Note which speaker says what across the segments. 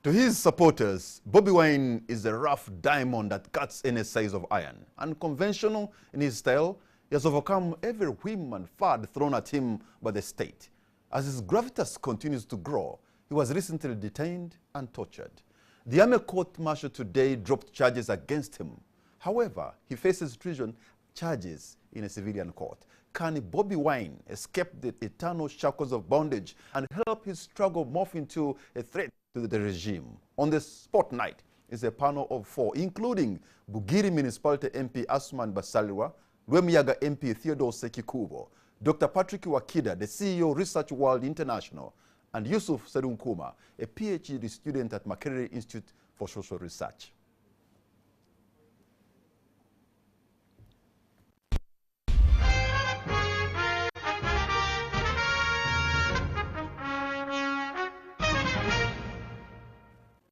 Speaker 1: To his supporters, Bobi Wine is a rough diamond that cuts any size of iron. Unconventional in his style, he has overcome every whim and fad thrown at him by the state. As his gravitas continues to grow, he was recently detained and tortured. The Army court-martial today dropped charges against him. However, he faces treason charges in a civilian court. Can Bobi Wine escape the eternal shackles of bondage and help his struggle morph into a threat to the regime? On the spotlight is a panel of 4, including Bugiri Municipality MP Asuman Basalirwa, Rwemiyaga MP Theodore Sekikubo, Dr. Patrick Wakida, the CEO Research World International, and Yusuf Sedunkuma, a PhD student at Makerere Institute for Social Research.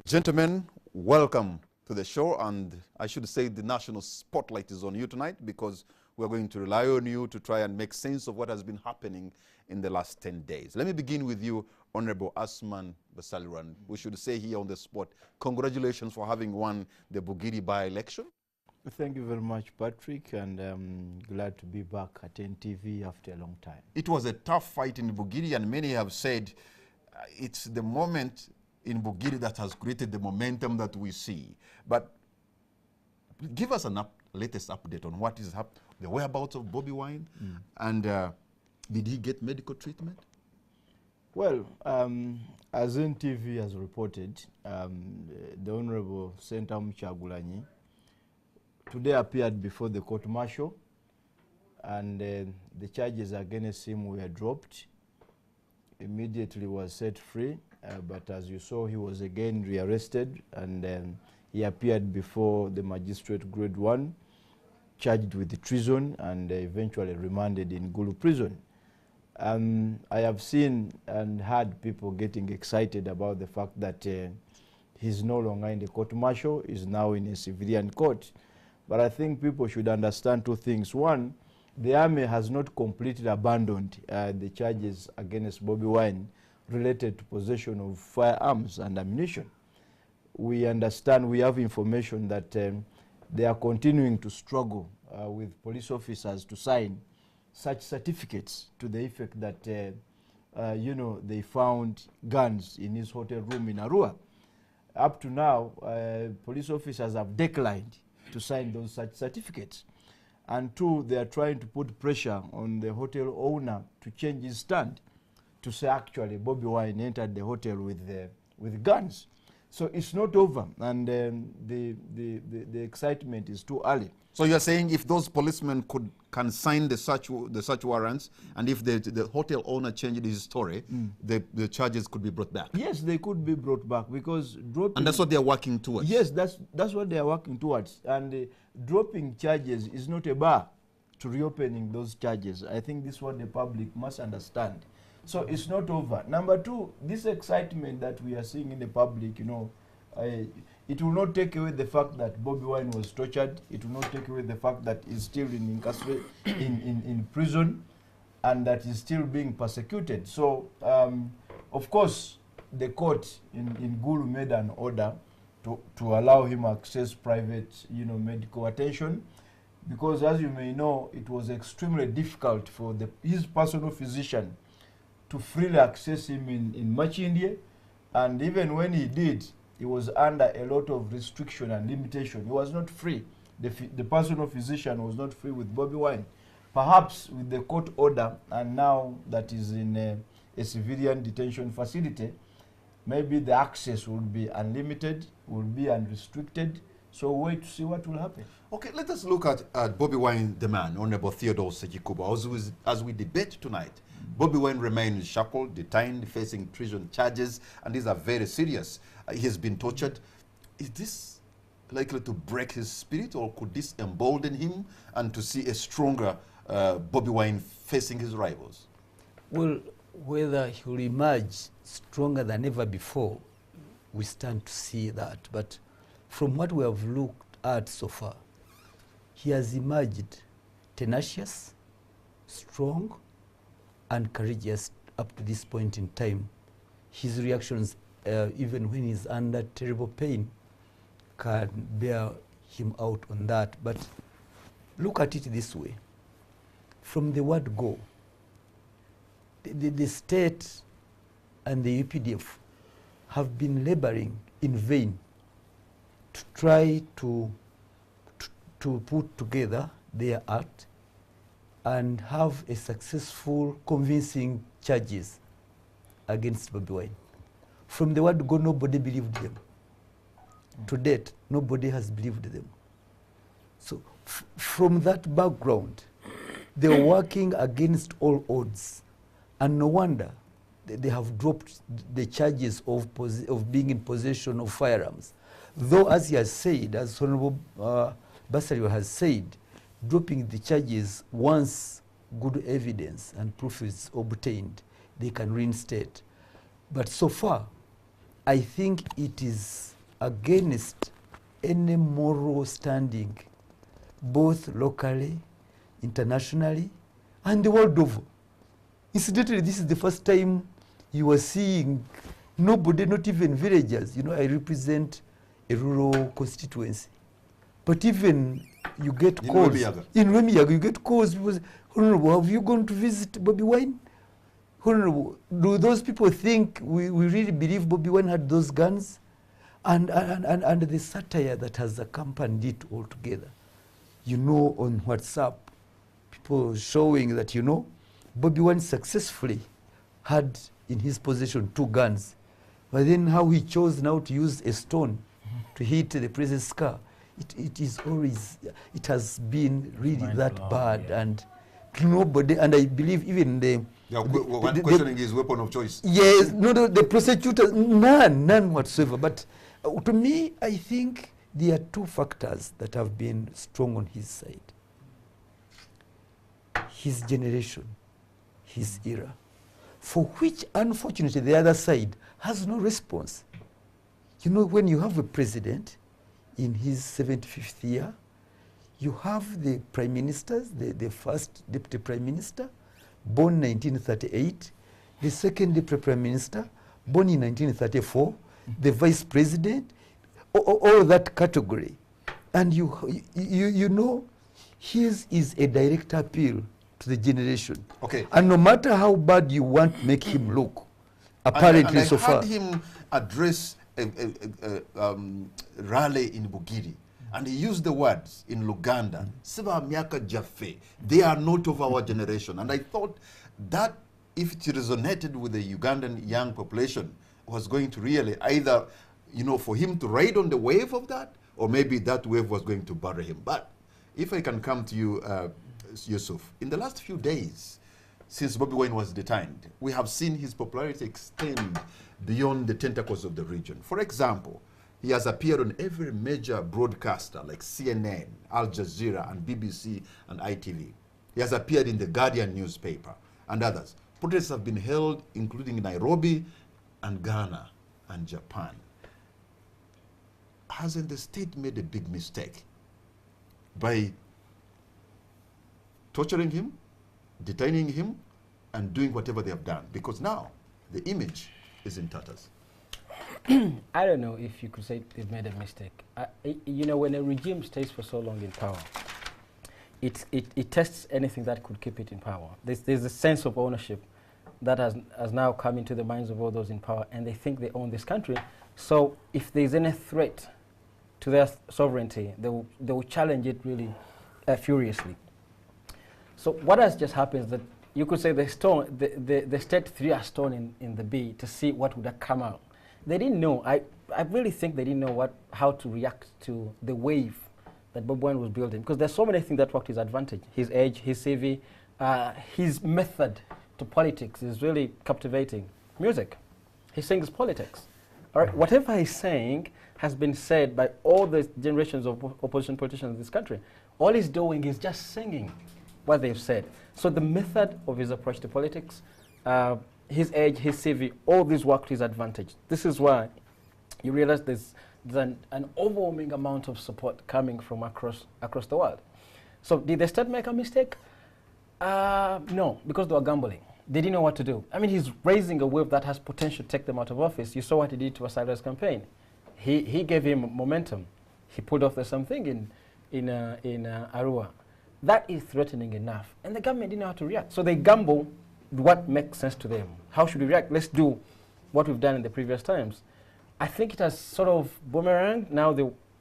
Speaker 1: Gentlemen, welcome to the show, and I should say the national spotlight is on you tonight because we're going to rely on you to try and make sense of what has been happening in the last 10 days. Let me begin with you, Honorable Asuman Basalirwa. We should say here on the spot, congratulations for having won the Bugiri by-election.
Speaker 2: Thank you very much, Patrick, and I'm glad to be back at NTV after a long time.
Speaker 1: It was a tough fight in Bugiri, and many have said it's the moment in Bugiri that has created the momentum that we see. But give us a latest update on what is happening, the whereabouts of Bobi Wine, and did he get medical treatment?
Speaker 2: Well, as NTV has reported, the Honorable Sentam Chagulanyi today appeared before the court-martial, and the charges against him were dropped. Immediately was set free. But as you saw, he was again rearrested, and he appeared before the magistrate grade 1, charged with treason, and eventually remanded in Gulu prison. I have seen and heard people getting excited about the fact that he's no longer in the court-martial, he's now in a civilian court. But I think people should understand two things. One, the army has not completely abandoned the charges against Bobi Wine related to possession of firearms and ammunition. We understand, we have information that they are continuing to struggle with police officers to sign such certificates to the effect that, you know, they found guns in his hotel room in Arua. Up to now, police officers have declined to sign those such certificates. And two, they are trying to put pressure on the hotel owner to change his stand, to say actually Bobi Wine entered the hotel with guns. So it's not over, and the excitement is too early.
Speaker 1: So you're saying if those policemen can sign the search warrants, and if the hotel owner changed his story, the charges could be brought back?
Speaker 2: Yes, they could be brought back, because dropping...
Speaker 1: And that's what they're working towards?
Speaker 2: Yes, that's what they are working towards. And dropping charges is not a bar to reopening those charges. I think this is what the public must understand. So it's not over. Number two, this excitement that we are seeing in the public, you know, it will not take away the fact that Bobi Wine was tortured. It will not take away the fact that he's still in prison, and that he's still being persecuted. So, of course, the court in Gulu made an order to allow him access private, you know, medical attention, because as you may know, it was extremely difficult for his personal physician to freely access him in Machindye, and even when he did, he was under a lot of restriction and limitation. He was not free. The personal physician was not free with Bobi Wine. Perhaps with the court order, and now that is in a civilian detention facility, maybe the access will be unlimited, will be unrestricted. So wait to see what will happen.
Speaker 1: Okay, let us look at Bobi Wine, the man, Honorable Theodore Sekikubo. As we debate tonight, Bobi Wine remains shackled, detained, facing treason charges, and these are very serious. He has been tortured. Is this likely to break his spirit, or could this embolden him and to see a stronger Bobi Wine facing his rivals?
Speaker 3: Well, whether he will emerge stronger than ever before, we stand to see that. But from what we have looked at so far, he has emerged tenacious, strong, and courageous up to this point in time. His reactions even when he's under terrible pain, can bear him out on that. But look at it this way. From the word go, the state and the UPDF have been laboring in vain to try to put together their act and have a successful, convincing charges against Bobi Wine. From the word go, nobody believed them. To date, nobody has believed them. So from that background, they were working against all odds. And no wonder they have dropped the charges of being in possession of firearms. Though, as he has said, as Honorable Basario has said, dropping the charges once good evidence and proof is obtained, they can reinstate. But so far, I think it is against any moral standing, both locally, internationally, and the world over. Incidentally, this is the first time you are seeing nobody, not even villagers. You know, I represent a rural constituency. But even you get calls. In Remiyaga, you get calls. People say, Honorable, have you gone to visit Bobi Wine? Honorable, do those people think we really believe Bobi Wine had those guns? And the satire that has accompanied it altogether. You know, on WhatsApp, people showing that, you know, Bobi Wine successfully had in his possession 2 guns. But then how he chose now to use a stone to hit the president's car, it is always, it has been really that bad. Yeah. And nobody, and I believe even
Speaker 1: questioning his weapon of choice.
Speaker 3: Yes, no, the prosecutors, none whatsoever. But to me, I think there are 2 factors that have been strong on his side. His generation, his era, for which unfortunately the other side has no response. You know, when you have a president in his 75th year, you have the prime ministers, the first deputy prime minister, born 1938, the second deputy prime minister, born in 1934, the vice president, all that category. And you know, his is a direct appeal to the generation.
Speaker 1: Okay.
Speaker 3: And no matter how bad you want to make him look, apparently
Speaker 1: and
Speaker 3: so far.
Speaker 1: I heard him address a rally in Bugiri, and he used the words in Luganda, Seba Miaka Jaffe, they are not of our generation. And I thought that if it resonated with the Ugandan young population, was going to really either, you know, for him to ride on the wave of that, or maybe that wave was going to bury him. But if I can come to you, Yusuf, in the last few days, since Bobi Wine was detained, we have seen his popularity extend beyond the tentacles of the region. For example, he has appeared on every major broadcaster like CNN, Al Jazeera, and BBC, and ITV. He has appeared in the Guardian newspaper and others. Protests have been held, including Nairobi and Ghana and Japan. Hasn't the state made a big mistake by torturing him, detaining him, and doing whatever they have done? Because now the image is in tatters.
Speaker 4: I don't know if you could say they've made a mistake. You know, when a regime stays for so long in power, it tests anything that could keep it in power. There's a sense of ownership that has now come into the minds of all those in power, and they think they own this country. So if there's any threat to their sovereignty, they will challenge it really furiously. So what has just happened is that you could say the state threw a stone in the bay to see what would have come out. They didn't know. I really think they didn't know how to react to the wave that Bobi Wine was building, because there's so many things that worked to his advantage. His age, his CV, his method to politics is really captivating. Music. He sings politics. All right, whatever he's saying has been said by all the generations of opposition politicians in this country. All he's doing is just singing what they've said. So the method of his approach to politics, his age, his CV, all these work to his advantage. This is why you realize there's an overwhelming amount of support coming from across the world. So did the state make a mistake? No, because they were gambling. They didn't know what to do. I mean, he's raising a wave that has potential to take them out of office. You saw what he did to Asada's campaign. He gave him momentum. He pulled off the same thing in Arua. That is threatening enough. And the government didn't know how to react. So they gamble what makes sense to them. How should we react? Let's do what we've done in the previous times. I think it has sort of boomeranged. Now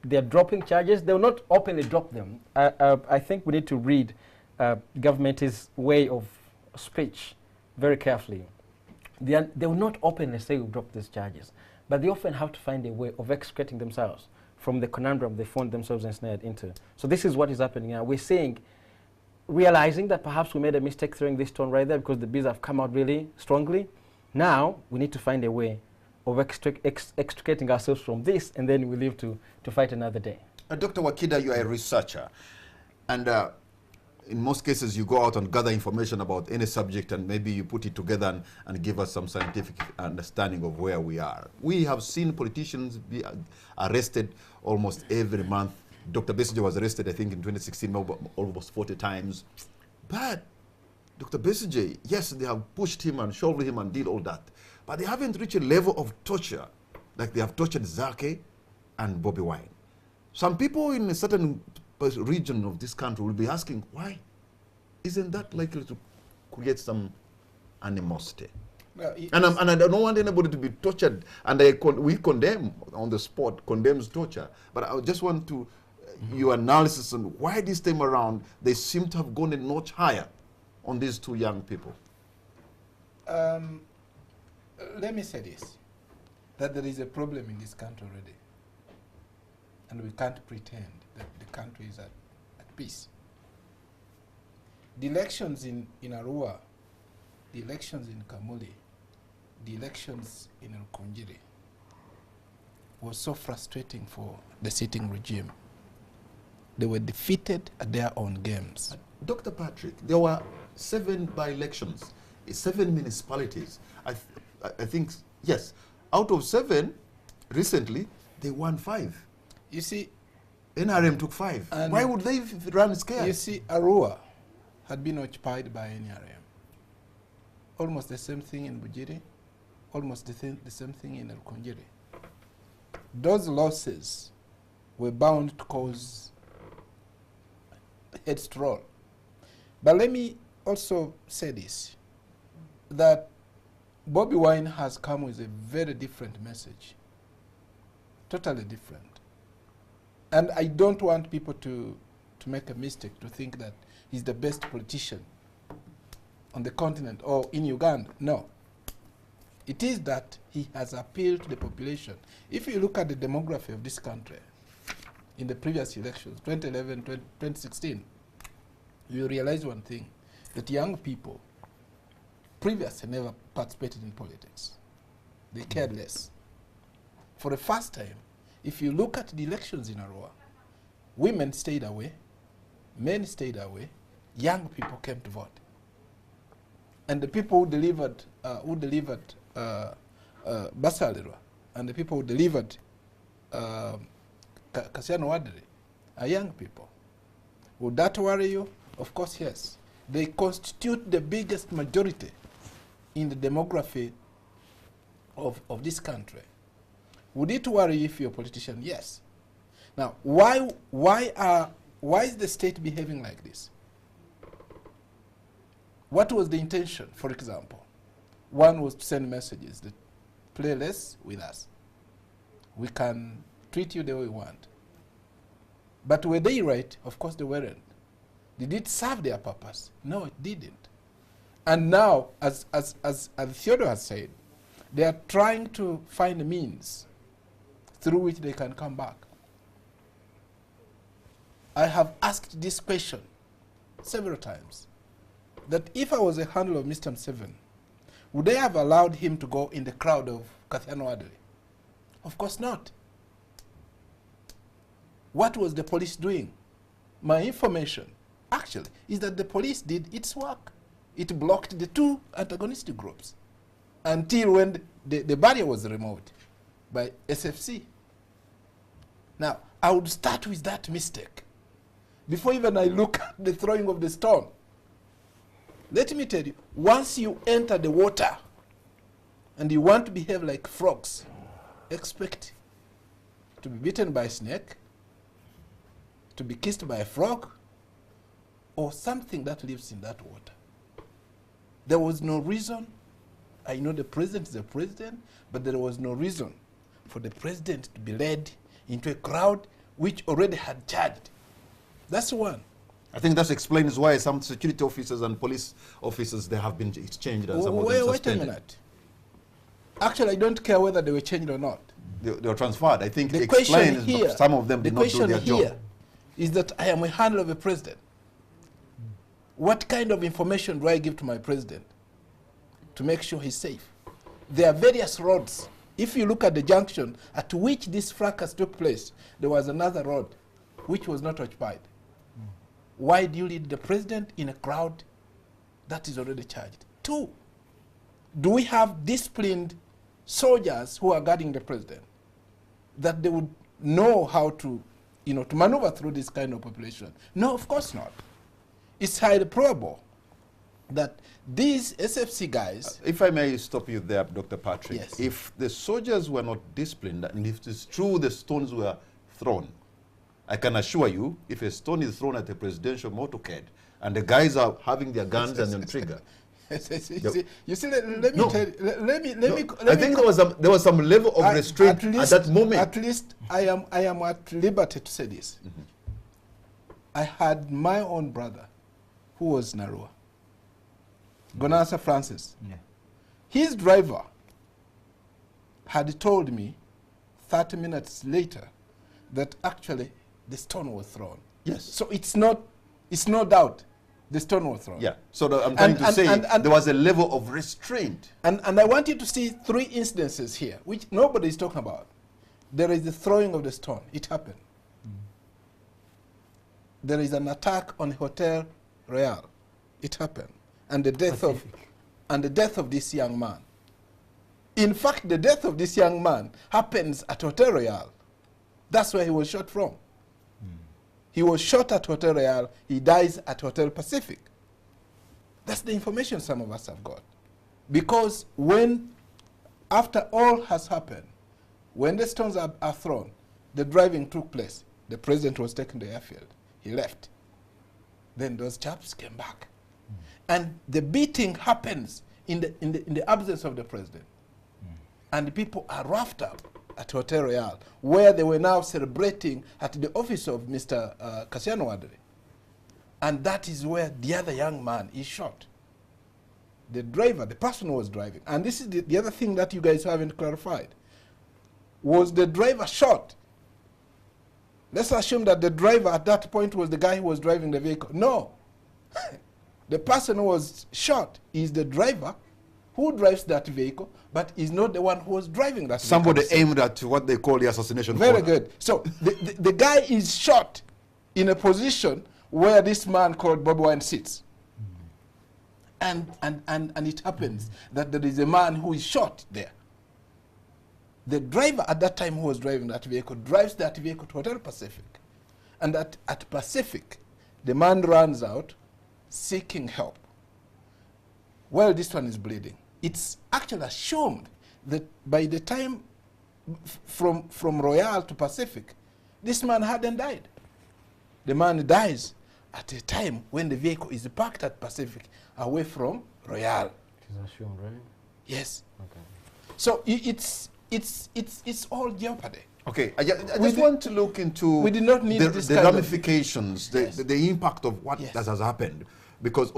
Speaker 4: they're dropping charges. They will not openly drop them. I think we need to read government's way of speech very carefully. They will not openly say we'll drop these charges, but they often have to find a way of extricating themselves from the conundrum they found themselves ensnared into. So this is what is happening now. We're seeing, realizing that perhaps we made a mistake throwing this stone right there because the bees have come out really strongly. Now we need to find a way of extricating ourselves from this, and then we live to fight another day.
Speaker 1: Dr. Wakida, you are a researcher, and in most cases you go out and gather information about any subject, and maybe you put it together and give us some scientific understanding of where we are. We have seen politicians be arrested almost every month. Dr. Besigye was arrested, I think, in 2016, almost 40 times. But Dr. Besigye, yes, they have pushed him and shoved him and did all that, but they haven't reached a level of torture like they have tortured Zake and Bobi Wine. Some people in a certain region of this country will be asking, why isn't that likely to create some animosity?
Speaker 5: Well,
Speaker 1: and I don't want anybody to be tortured, and we condemn on the spot, condemns torture. But I just want to your analysis on why this time around they seem to have gone a notch higher on these two young people.
Speaker 5: Let me say this, that there is a problem in this country already, and we can't pretend that the country is at peace. The elections in Arua, the elections in Kamuli, the elections in Rukungiri was so frustrating for the sitting regime. They were defeated at their own games.
Speaker 1: Dr. Patrick, there were 7 by-elections, 7 municipalities. I think, yes, out of 7, recently, they won 5.
Speaker 5: You see,
Speaker 1: NRM took 5. Why would they run scared?
Speaker 5: You see, Arua had been occupied by NRM. Almost the same thing in Bujiri, almost the same thing in Rukungiri. Those losses were bound to cause headstrong. But let me also say this, that Bobi Wine has come with a very different message, totally different. And I don't want people to make a mistake, to think that he's the best politician on the continent or in Uganda. No. It is that he has appealed to the population. If you look at the demography of this country in the previous elections, 2011, 2016, you realize one thing, that young people previously never participated in politics. They cared less. For the first time, if you look at the elections in Arua, women stayed away, men stayed away, young people came to vote. And the people who delivered Basalirwa, and the people who delivered Kasiano Wadri are young people. Would that worry you? Of course, yes. They constitute the biggest majority in the demography of this country. Would it worry you if you're a politician? Yes. Now, why is the state behaving like this? What was the intention, for example? One was to send messages that play less with us. We can treat you the way we want. But were they right? Of course they weren't. Did it serve their purpose? No, it didn't. And now, as Theodore has said, they are trying to find a means through which they can come back. I have asked this question several times, that if I was a handler of Mr. Museveni, would they have allowed him to go in the crowd of Kasiano Wadri? Of course not. What was the police doing? My information, actually, is that the police did its work. It blocked the two antagonistic groups until when the barrier was removed by SFC. Now, I would start with that mistake before even I look at the throwing of the stone. Let me tell you, once you enter the water and you want to behave like frogs, expect to be bitten by a snake, to be kissed by a frog, or something that lives in that water. There was no reason. I know the president is the president, but there was no reason for the president to be led into a crowd which already had charged. That's one.
Speaker 1: I think that explains why some security officers and police officers, they have been exchanged and some of them
Speaker 5: Wait a
Speaker 1: suspended.
Speaker 5: minute. Actually, I don't care whether they were changed or not.
Speaker 1: They were transferred. I think
Speaker 5: The
Speaker 1: it
Speaker 5: question
Speaker 1: explains
Speaker 5: here,
Speaker 1: some of them did not do their job.
Speaker 5: Is that I am a handler of a president. What kind of information do I give to my president to make sure he's safe? There are various roads. If you look at the junction at which this fracas took place, there was another road which was not occupied. Why do you lead the president in a crowd that is already charged? 2, do we have disciplined soldiers who are guarding the president that they would know how to, to maneuver through this kind of population? No, of course not. It's highly probable that these SFC guys...
Speaker 1: if I may stop you there, Dr. Patrick.
Speaker 5: Yes.
Speaker 1: If the soldiers were not disciplined, and if it's true the stones were thrown, I can assure you, if a stone is thrown at a presidential motorcade, and the guys are having their guns and on trigger...
Speaker 5: you see, let me tell you, let me
Speaker 1: I think there was some level of restraint at that moment.
Speaker 5: At least I am at liberty to say this.
Speaker 1: Mm-hmm.
Speaker 5: I had my own brother who was Narua, Gonasa Francis.
Speaker 2: Yeah.
Speaker 5: His driver had told me 30 minutes later that actually the stone was thrown.
Speaker 1: Yes.
Speaker 5: So it's no doubt the stone was thrown.
Speaker 1: Yeah. So I'm trying to say there was a level of restraint.
Speaker 5: And I want you to see 3 instances here, which nobody is talking about. There is the throwing of the stone. It happened. There is an attack on Hotel Royal. It happened. And the death of this young man. In fact, the death of this young man happens at Hotel Royal. That's where he was shot from. He was shot at Hotel Royal. He dies at Hotel Pacific. That's the information some of us have got. Because after all has happened, when the stones are thrown, the driving took place. The president was taken to the airfield. He left. Then those chaps came back. And the beating happens in the absence of the president. And the people are roughed up at Hotel Royal, where they were now celebrating at the office of Mr. Cassiano Wadri. And that is where the other young man is shot. The driver, the person who was driving, and this is the other thing that you guys haven't clarified. Was the driver shot? Let's assume that the driver at that point was the guy who was driving the vehicle. No. The person who was shot is the driver who drives that vehicle, but is not the one who was driving that
Speaker 1: Somebody
Speaker 5: vehicle.
Speaker 1: aimed at what they call the assassination.
Speaker 5: Very
Speaker 1: corner.
Speaker 5: good. So the guy is shot in a position where this man called Bobi Wine sits. And it happens that there is a man who is shot there. The driver at that time who was driving that vehicle drives that vehicle to Hotel Pacific. And at Pacific, the man runs out seeking help. Well, this one is bleeding. It's actually assumed that by the time from Royal to Pacific, this man hadn't died. The man dies at a time when the vehicle is parked at Pacific, away from Royal.
Speaker 4: It is assumed, right?
Speaker 5: Yes.
Speaker 4: Okay.
Speaker 5: So it's all jeopardy.
Speaker 1: Okay, I just want to look into
Speaker 5: we did not need this
Speaker 1: the
Speaker 5: kind of-
Speaker 1: ramifications,
Speaker 5: Yes.
Speaker 1: the impact of what
Speaker 5: Yes.
Speaker 1: that has happened. Because,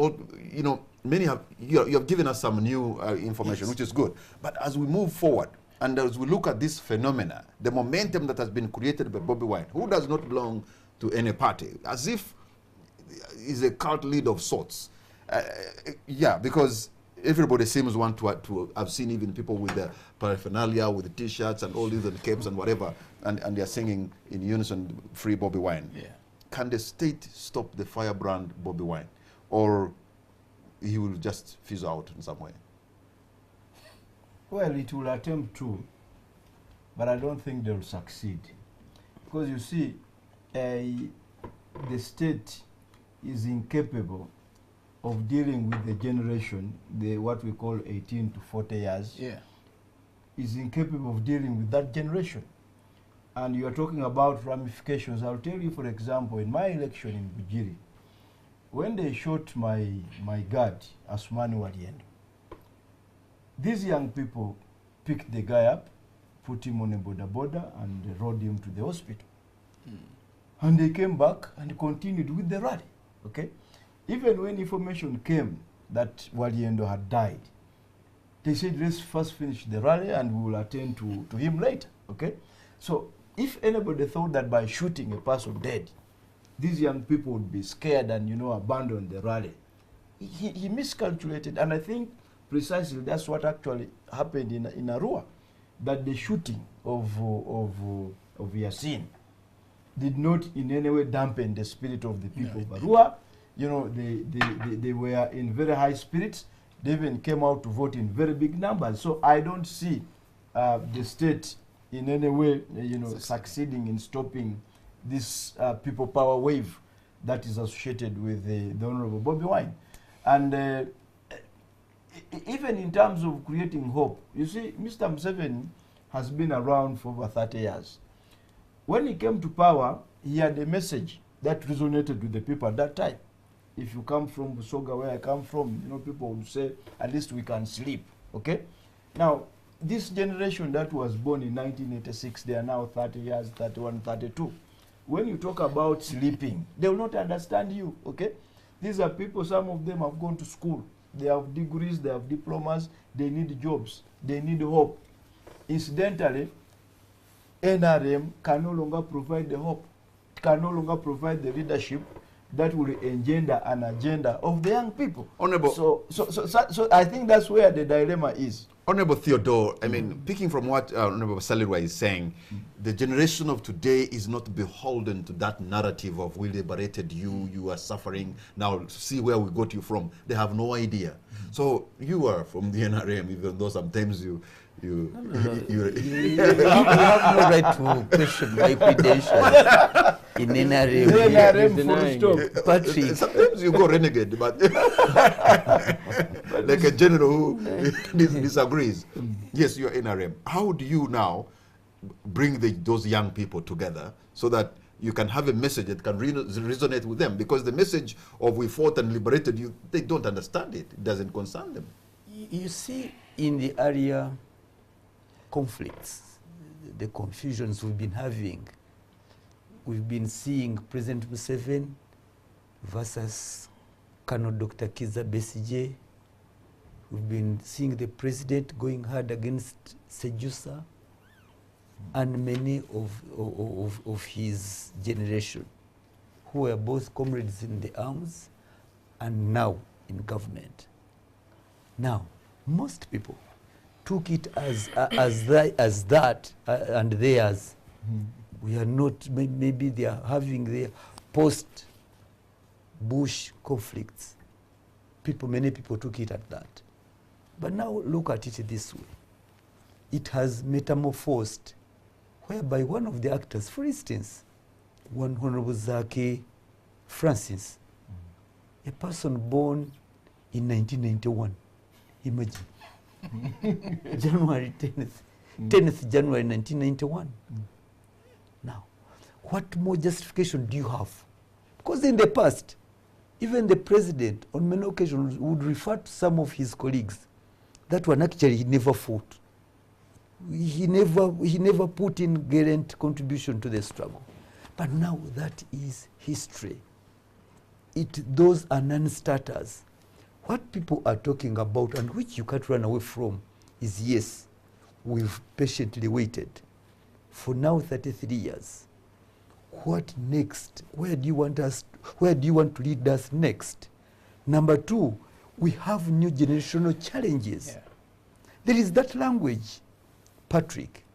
Speaker 1: many you have given us some new information,
Speaker 5: Yes.
Speaker 1: which is good. But as we move forward, and as we look at this phenomena, the momentum that has been created by Bobi Wine, who does not belong to any party, as if is a cult leader of sorts. Because everybody seems want to have seen even people with the paraphernalia, with the T-shirts and all these and capes and whatever, and they're singing in unison, "Free Bobi Wine."
Speaker 5: Yeah.
Speaker 1: Can the state stop the firebrand Bobi Wine, or he will just fizzle out in some way?
Speaker 2: Well, it will attempt to, but I don't think they'll succeed. Because you see, the state is incapable of dealing with the generation, the what we call 18 to 40 years,
Speaker 5: Yeah.
Speaker 2: is incapable of dealing with that generation. And you are talking about ramifications. I'll tell you, for example, in my election in Bujiri, when they shot my guard, Asmani Waliendo, these young people picked the guy up, put him on a boda and rode him to the hospital. And they came back and continued with the rally. Okay? Even when information came that Waliendo had died, they said, let's first finish the rally and we will attend to him later. Okay? So if anybody thought that by shooting a person dead, these young people would be scared and, you know, abandon the rally, he miscalculated. And I think precisely that's what actually happened in Arua, that the shooting of Yasin did not in any way dampen the spirit of the people of Arua. You know, they were in very high spirits. They even came out to vote in very big numbers. So I don't see the state in any way, you know, succeeding in stopping this people power wave that is associated with the Honorable Bobi Wine. And even in terms of creating hope, you see, Mr. Museveni has been around for over 30 years. When he came to power, he had a message that resonated with the people at that time. If you come from Busoga, where I come from, you know, people would say, at least we can sleep, okay? Now, this generation that was born in 1986, they are now 30 years, 31, 32. When you talk about sleeping, they will not understand you, okay? These are people, some of them have gone to school. They have degrees, they have diplomas, they need jobs, they need hope. Incidentally, NRM can no longer provide the hope, can no longer provide the leadership that will engender an agenda of the young people.
Speaker 1: Honorable.
Speaker 2: So I think that's where the dilemma is.
Speaker 1: Honorable Theodore, I mean, picking from what Honorable Salirwa is saying, the generation of today is not beholden to that narrative of we liberated you, you are suffering, now see where we got you from. They have no idea. So you are from the NRM, even though sometimes you
Speaker 3: have no right to question my credentials in NRM.
Speaker 2: Full stop.
Speaker 3: Patrick.
Speaker 1: Sometimes you go renegade, but like a general who disagrees. Yes, you're NRM. How do you now bring those young people together so that you can have a message that can resonate with them? Because the message of we fought and liberated you, they don't understand it. It doesn't concern them.
Speaker 3: You see, in the area conflicts, the confusions we've been having, we've been seeing President Museveni versus Colonel Dr. Kiza Besigye. We've been seeing the president going hard against Sejusa and many of his generation, who were both comrades in the arms and now in government. Now, most people took it as that and theirs. We are not, maybe they are having their post-Bush conflicts. Many people took it at that. But now look at it this way. It has metamorphosed, whereby one of the actors, for instance, one Honorable Zaki Francis, a person born in 1991, imagine. January 10th January 1991. Now, what more justification do you have? Because in the past, even the president on many occasions would refer to some of his colleagues that one actually he never fought. He never put in gallant contribution to the struggle. But now that is history. Those are non-starters. What people are talking about and which you can't run away from is, yes, we've patiently waited for now 33 years. What next? Where do you want to lead us next? Number two, we have new generational challenges. Yeah. There is that language, Patrick,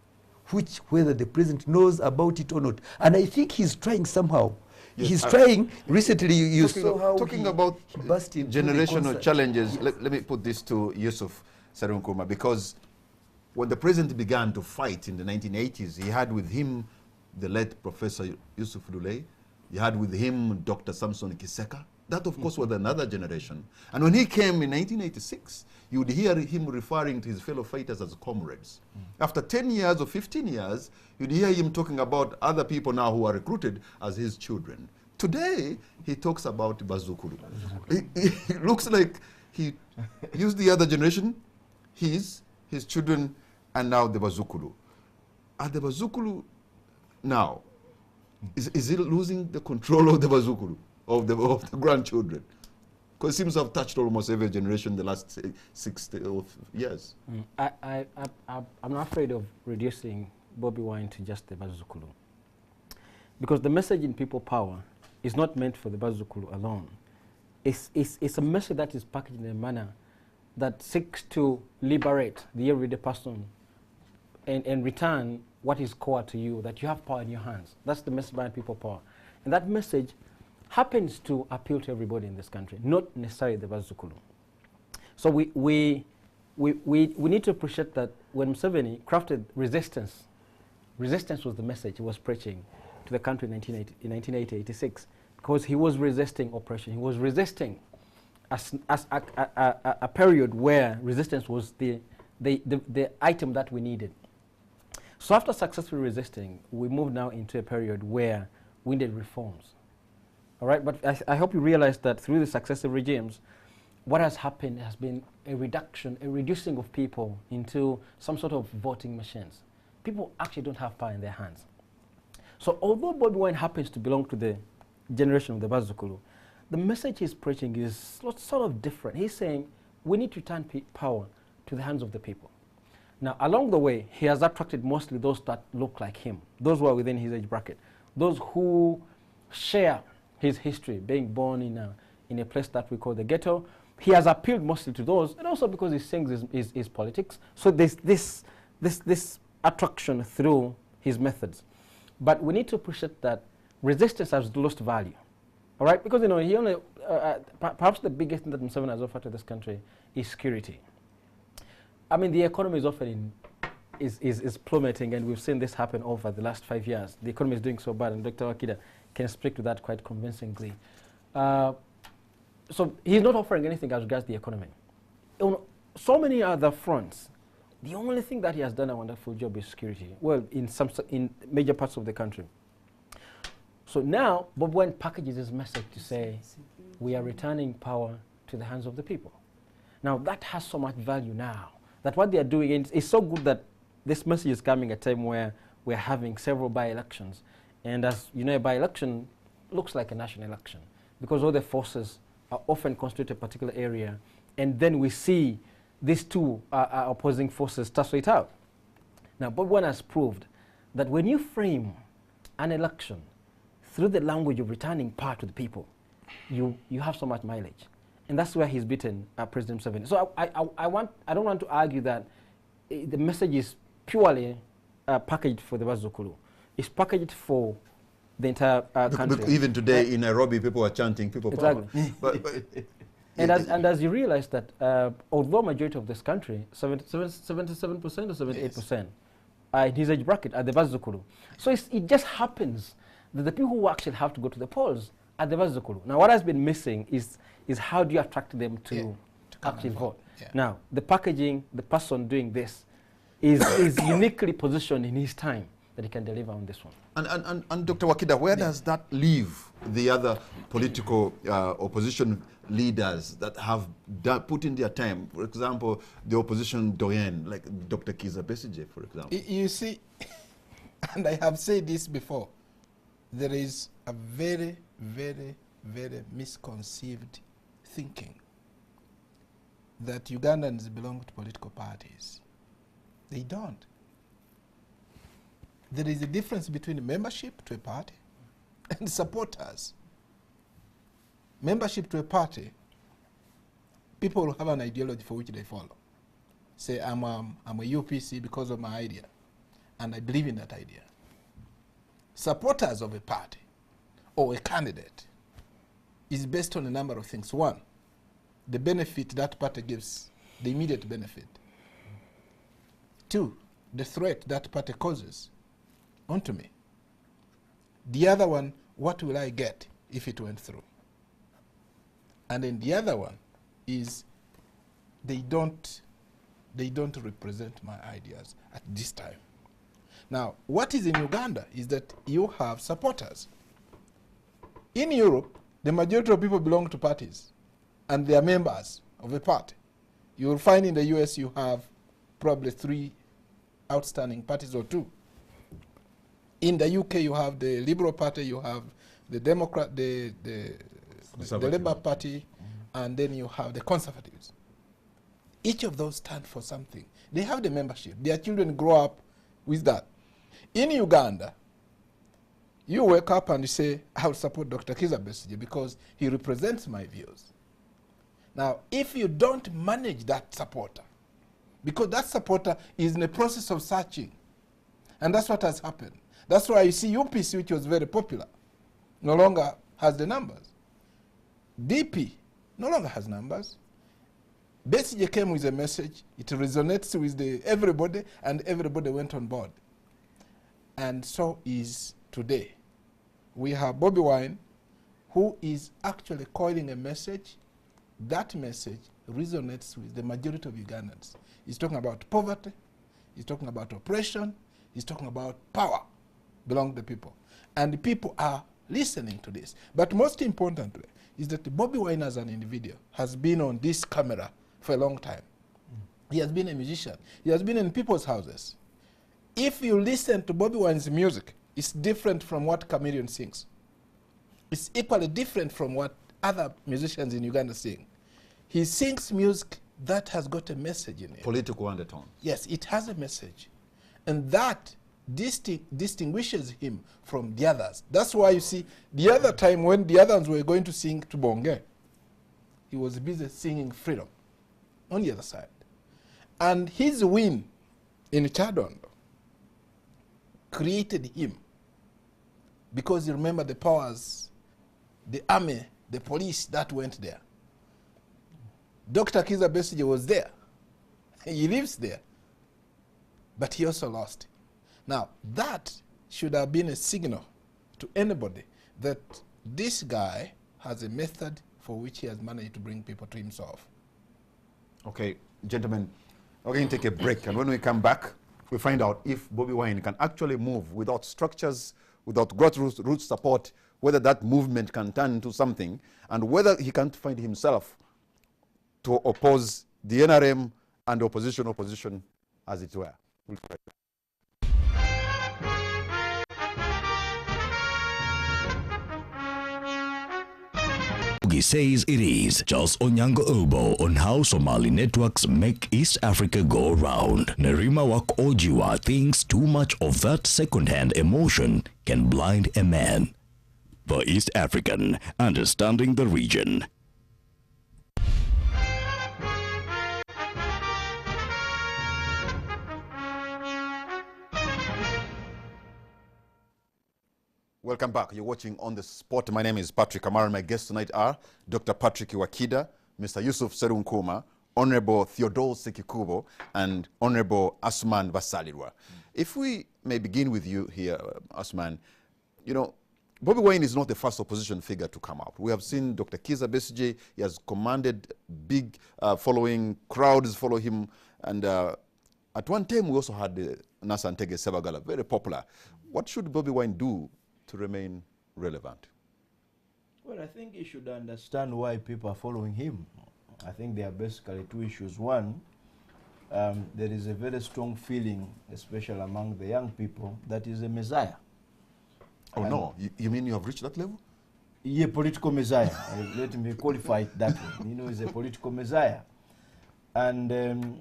Speaker 3: which whether the president knows about it or not, and I think he's trying somehow. Yes, he's trying. Recently, you saw how
Speaker 1: talking about generational challenges. Yes. Let me put this to Yusuf Serunkurma, because when the president began to fight in the 1980s, he had with him the late Professor Yusuf Lule. He had with him Dr. Samson Kiseka, That, of course, was another generation. And when he came in 1986, you would hear him referring to his fellow fighters as comrades. After 10 years or 15 years, you'd hear him talking about other people now who are recruited as his children. Today, he talks about Bazukulu. It looks like he used the other generation, his children, and now the Bazukulu. Are the Bazukulu now, is he losing the control of the Bazukulu, of the grandchildren? Because it seems to have touched almost every generation in the last 60 years.
Speaker 4: I'm not afraid of reducing Bobi Wine to just the Bazukulu. Because the message in people power is not meant for the Bazukulu alone. It's a message that is packaged in a manner that seeks to liberate the everyday person and return what is core to you, that you have power in your hands. That's the message behind people power. And that message happens to appeal to everybody in this country, not necessarily the Bazukulu. So we need to appreciate that when Museveni crafted resistance was the message he was preaching to the country in 1980-86, because he was resisting oppression. He was resisting a period where resistance was the item that we needed. So after successfully resisting, we move now into a period where we needed reforms. All right, but I hope you realize that through the successive regimes, what has happened has been a reducing of people into some sort of voting machines. People actually don't have power in their hands. So although Bobi Wine happens to belong to the generation of the Bazukulu, the message he's preaching is sort of different. He's saying we need to turn power to the hands of the people. Now, along the way, he has attracted mostly those that look like him, those who are within his age bracket, those who share his history, being born in a place that we call the ghetto. He has appealed mostly to those, and also because he sings his politics. So there's this attraction through his methods. But we need to appreciate that resistance has lost value. All right, because he only perhaps the biggest thing that Museveni has offered to this country is security. I mean, the economy is often is plummeting, and we've seen this happen over the last 5 years. The economy is doing so bad, and Dr. Wakida can speak to that quite convincingly. So he's not offering anything as regards the economy. On so many other fronts, the only thing that he has done a wonderful job is security. Well, in major parts of the country. So now, Bobi Wine packages his message to say, we are returning power to the hands of the people. Now, that has so much value now, that what they are doing is so good that this message is coming at a time where we're having several by-elections. And as you know, a by-election looks like a national election, because all the forces are often concentrated in a particular area, and then we see these two opposing forces tussle it out. Now, Bobi Wine has proved that when you frame an election through the language of returning power to the people, you have so much mileage. And that's where he's beaten President Museveni. So I don't want to argue that the message is purely packaged for the Bazukulu. It's packaged for the entire country.
Speaker 1: Even today in Nairobi, people are chanting people power.
Speaker 4: Exactly. And as you realize that although majority of this country, 77% or 78%, are in his age bracket are the Bazukulu. So it just happens that the people who actually have to go to the polls are the Bazukulu. Now, what has been missing is how do you attract them to actually vote? Yeah. Now, the packaging, the person doing this is uniquely positioned in his time that he can deliver on this one.
Speaker 1: And Dr. Wakida, where does that leave the other political opposition leaders that have put in their time? For example, the opposition doyen, like Dr. Kiza Besigye, for example.
Speaker 5: You see, and I have said this before, there is a very, very, very misconceived thinking that Ugandans belong to political parties. They don't. There is a difference between membership to a party and supporters. Membership to a party, people will have an ideology for which they follow. Say, I'm a UPC because of my idea, and I believe in that idea. Supporters of a party or a candidate is based on a number of things. One, the benefit that party gives, the immediate benefit. Two, the threat that party causes onto me. The other one, what will I get if it went through? And then the other one is they don't represent my ideas at this time. Now, what is in Uganda is that you have supporters. In Europe, the majority of people belong to parties, and they are members of a party. You will find in the US you have probably 3 outstanding parties or 2. In the UK you have the Liberal Party, you have the Democrat, the Labour Party, and then you have the Conservatives. Each of those stand for something. They have the membership. Their children grow up with that. In Uganda, you wake up and you say, I will support Dr. Kizza Besigye because he represents my views. Now, if you don't manage that supporter, because that supporter is in the process of searching, and that's what has happened. That's why you see UPC, which was very popular, no longer has the numbers. DP no longer has numbers. Besigye came with a message, it resonates with everybody, and everybody went on board. And so is today. We have Bobi Wine, who is actually calling a message. That message resonates with the majority of Ugandans. He's talking about poverty, he's talking about oppression, he's talking about power belonging to the people. And the people are listening to this. But most importantly is that Bobi Wine as an individual has been on this camera for a long time. He has been a musician. He has been in people's houses. If you listen to Bobi Wine's music, it's different from what Chameleon sings. It's equally different from what other musicians in Uganda sing. He sings music that has got a message in it.
Speaker 1: Political undertone.
Speaker 5: Yes, it has a message. And that distinguishes him from the others. That's why you see, the other time when the others were going to sing to Bonge, he was busy singing freedom on the other side. And his win in Chadondo created him, because you remember the powers, the army, the police that went there. Dr. Kizza Besigye was there. He lives there. But he also lost. Now, that should have been a signal to anybody that this guy has a method for which he has managed to bring people to himself. Okay,
Speaker 1: Gentlemen, we're going to take a break, and when we come back, we find out if Bobi Wine can actually move without structures, without grassroots support, whether that movement can turn into something, and whether he can find himself to oppose the NRM and the opposition, as it were. We'll try.
Speaker 6: He says it is. Charles Onyango Obo on how Somali networks make East Africa go round. Nerima Wak Ojiwa thinks too much of that second-hand emotion can blind a man. For East African, understanding the region.
Speaker 1: Welcome back. You're watching On the Spot. My name is Patrick Amara. My guests tonight are Dr. Patrick Iwakida, Mr. Yusuf Serunkuma, Honorable Theodore Sekikubo, and Honorable Asman Basalirwa. If we may begin with you here, Asman, you know, Bobi Wine is not the first opposition figure to come out. We have seen Dr. Kizza Besigye. He has commanded big following, crowds follow him. And at one time, we also had Nasa Ntege Sebagala, very popular. What should Bobi Wine do to remain relevant?
Speaker 2: Well, I think he should understand why people are following him. I think there are basically 2 issues. One, there is a very strong feeling, especially among the young people, that he's a messiah.
Speaker 1: Oh, and no. You mean you have reached that level?
Speaker 2: Yeah, political messiah. Let me qualify it that way. You know, he's a political messiah. And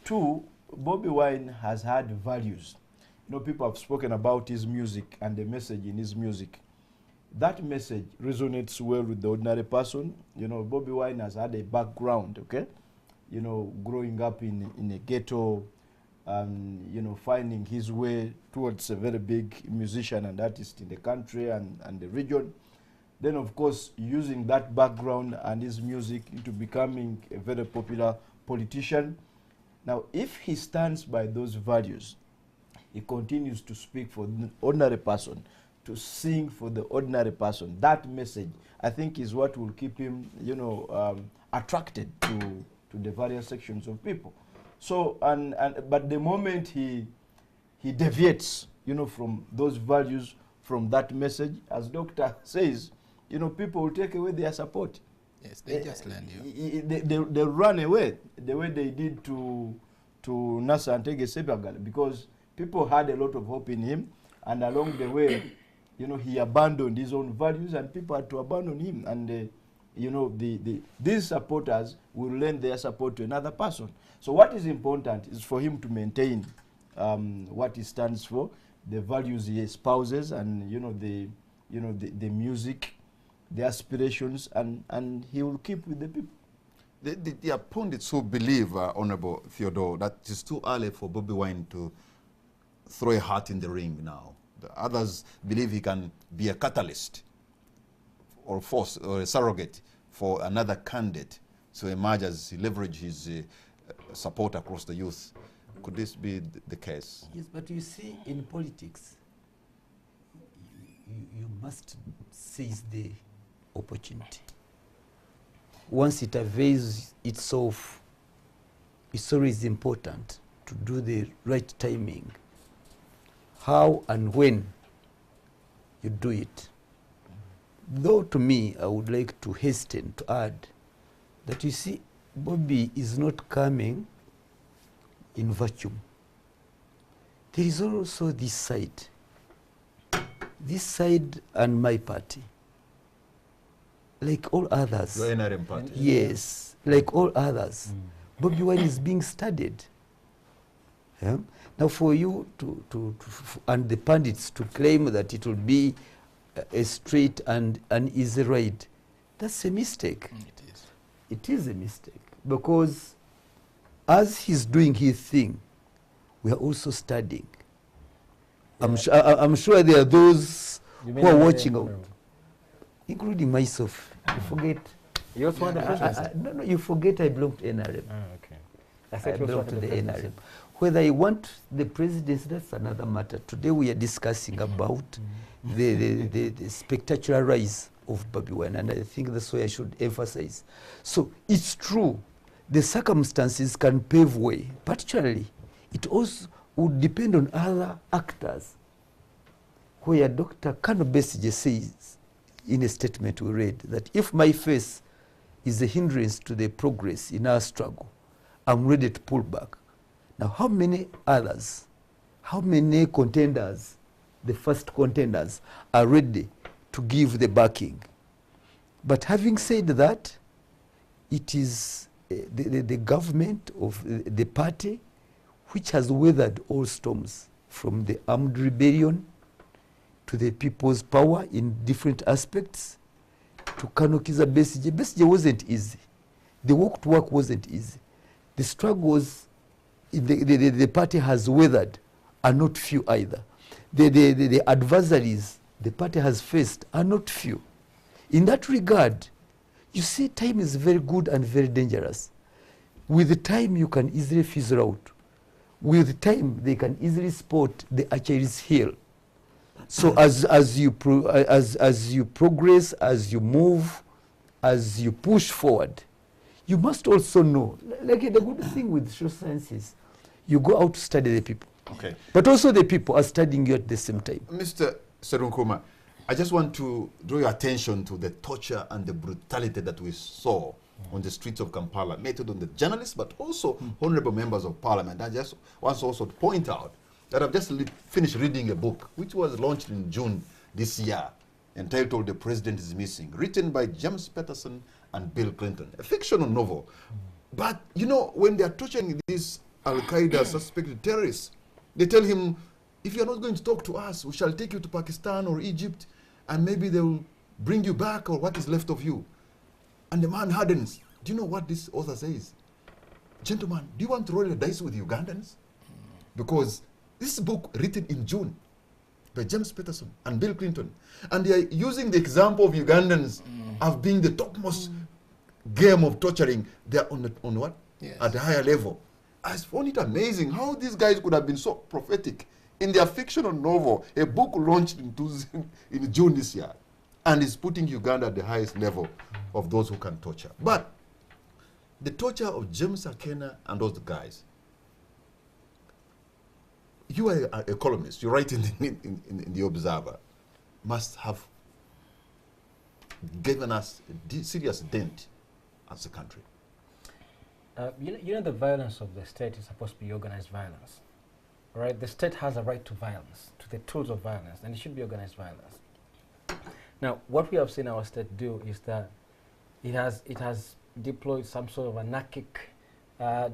Speaker 2: 2, Bobi Wine has had values. You know, people have spoken about his music and the message in his music. That message resonates well with the ordinary person. You know, Bobi Wine has had a background, okay? You know, growing up in a ghetto, you know, finding his way towards a very big musician and artist in the country and the region. Then, of course, using that background and his music into becoming a very popular politician. Now, if he stands by those values, he continues to speak for the ordinary person, to sing for the ordinary person. That message, I think, is what will keep him, attracted to the various sections of people. So, but the moment he deviates, from those values, from that message, as Doctor says, people will take away their support.
Speaker 5: Yes, they just land you.
Speaker 2: They run away the way they did to Nasa Antege Sebagal, because people had a lot of hope in him, and along the way, he abandoned his own values, and people had to abandon him. And these supporters will lend their support to another person. So what is important is for him to maintain what he stands for, the values he espouses, and the music, the aspirations, and he will keep with the people.
Speaker 1: The pundits who believe, Honorable Theodore, that it's too early for Bobi Wine to throw a hat in the ring now. The others believe he can be a catalyst or force or a surrogate for another candidate to emerge as he leverage his support across the youth. Could this be the case?
Speaker 3: Yes, but you see, in politics, you must seize the opportunity. Once it avails itself, it's always important to do the right timing. How and when you do it. Though to me, I would like to hasten to add that you see, Bobi is not coming in vacuum. There is also this side and my party. Like all others.
Speaker 1: The NRM party.
Speaker 3: Yes, like all others. Bobi Wine is being studied. Yeah? Now for you and the pundits to claim that it will be a straight and an easy ride, that's a mistake.
Speaker 5: It is.
Speaker 3: It is a mistake, because as he's doing his thing, we are also studying.
Speaker 4: Yeah.
Speaker 3: I'm sure there are those
Speaker 4: You
Speaker 3: who
Speaker 4: mean
Speaker 3: are
Speaker 4: the
Speaker 3: watching out,
Speaker 4: honorable?
Speaker 3: including myself. You forget.
Speaker 4: You also want the presidency?
Speaker 3: No, you forget I belong to NRM.
Speaker 4: Oh, okay. I
Speaker 3: I
Speaker 4: thought you also
Speaker 3: belong to
Speaker 4: wanted
Speaker 3: the
Speaker 4: presidency.
Speaker 3: NRM. Whether I want the presidency, that's another matter. Today we are discussing about the spectacular rise of Bobi Wine, and I think that's why I should emphasize. So it's true, the circumstances can pave way, particularly it also would depend on other actors, where Dr. Kano Besigye says in a statement we read that if my face is a hindrance to the progress in our struggle, I'm ready to pull back. Now, how many others, how many contenders, the first contenders, are ready to give the backing? But having said that, it is the government of the party which has weathered all storms, from the armed rebellion to the people's power in different aspects, to Kano Besigye. Besigye wasn't easy. The walk to work wasn't easy. The struggles the party has weathered are not few either. The adversaries the party has faced are not few. In that regard, you see, time is very good and very dangerous. With the time, you can easily fizzle out. With time, they can easily spot the Achilles heel. So as you progress, as you move, as you push forward, you must also know, like the good thing with social sciences, you go out to study the people.
Speaker 1: Okay.
Speaker 3: But also the people are studying you at the same time.
Speaker 1: Mr. Serunkuma, I just want to draw your attention to the torture and the brutality that we saw on the streets of Kampala, meted on the journalists, but also honorable members of parliament. I just want also to point out that I've just finished reading a book which was launched in June this year, entitled The President is Missing, written by James Patterson and Bill Clinton, a fictional novel. But, you know, when they are torturing these Al-Qaeda suspected terrorists, they tell him, if you're not going to talk to us, we shall take you to Pakistan or Egypt, and maybe they will bring you back, or what is left of you. And the man hardens. Do you know what this author says? Gentlemen, do you want to roll the dice with Ugandans? Because this book written in June by James Patterson and Bill Clinton, and they are using the example of Ugandans as being the topmost game of torturing. They are on what?
Speaker 5: Yes.
Speaker 1: At a higher level. I found it amazing how these guys could have been so prophetic in their fictional novel, a book launched in June this year, and is putting Uganda at the highest level of those who can torture. But the torture of James Akena and those guys, you are a columnist, you write in the Observer, must have given us a serious dent as a country.
Speaker 4: You know the violence of the state is supposed to be organized violence, right? The state has a right to violence, to the tools of violence, and it should be organized violence. Now, what we have seen our state do is that it has deployed some sort of anarchic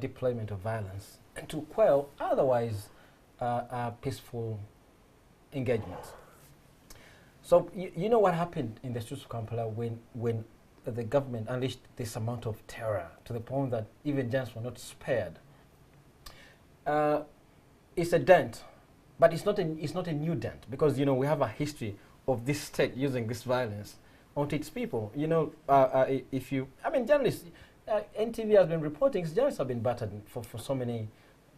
Speaker 4: deployment of violence and to quell otherwise peaceful engagements. So you know what happened in the streets of Kampala when the government unleashed this amount of terror to the point that even giants were not spared. It's a dent, but it's not a new dent, because we have a history of this state using this violence onto its people. Journalists, NTV has been reporting journalists have been battered for so many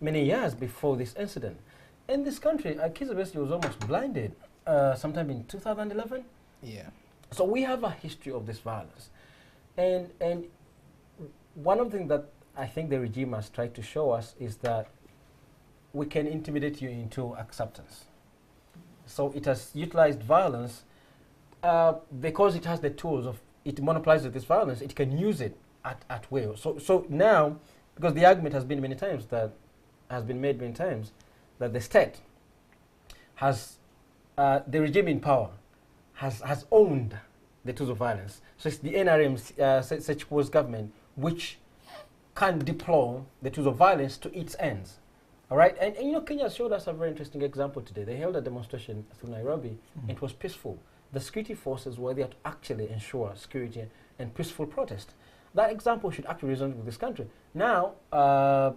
Speaker 4: years before this incident. In this country, Kizza Besigye was almost blinded sometime in 2011.
Speaker 5: Yeah.
Speaker 4: So we have a history of this violence. And one of the things that I think the regime has tried to show us is that we can intimidate you into acceptance. So it has utilized violence because it has the tools of, it monopolizes this violence, it can use it at will. So now, because the argument has been made many times, that the state has, the regime in power has owned the tools of violence. So it's the NRM, such government, which can deploy the tools of violence to its ends. All right, and Kenya showed us a very interesting example today. They held a demonstration through Nairobi. It was peaceful. The security forces were there to actually ensure security and peaceful protest. That example should actually resonate with this country. Now, I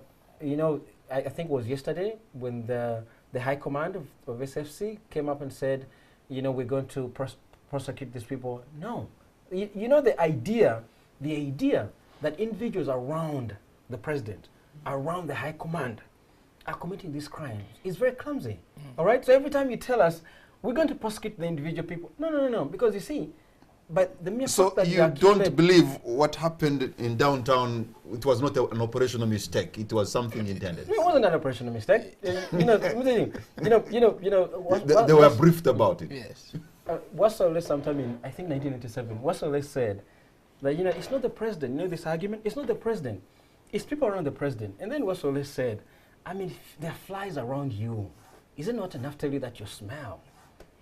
Speaker 4: think it was yesterday when the High Command of SFC came up and said, we're going to prosecute these people. No, the idea that individuals around the president, around the High Command, are committing these crimes is very clumsy. All right, so every time you tell us we're going to prosecute the individual people, no, because you see, but the mere fact that
Speaker 1: you don't believe what happened in downtown, it was not an operational mistake, it was something intended.
Speaker 4: It wasn't an operational mistake. They
Speaker 1: were briefed about it.
Speaker 5: Yes.
Speaker 4: Wassole sometime in, I think, 1997, Wassole said that, it's not the president. This argument, it's not the president, it's people around the president. And then Wassole said, there are flies around you. Is it not enough to tell you that you smell?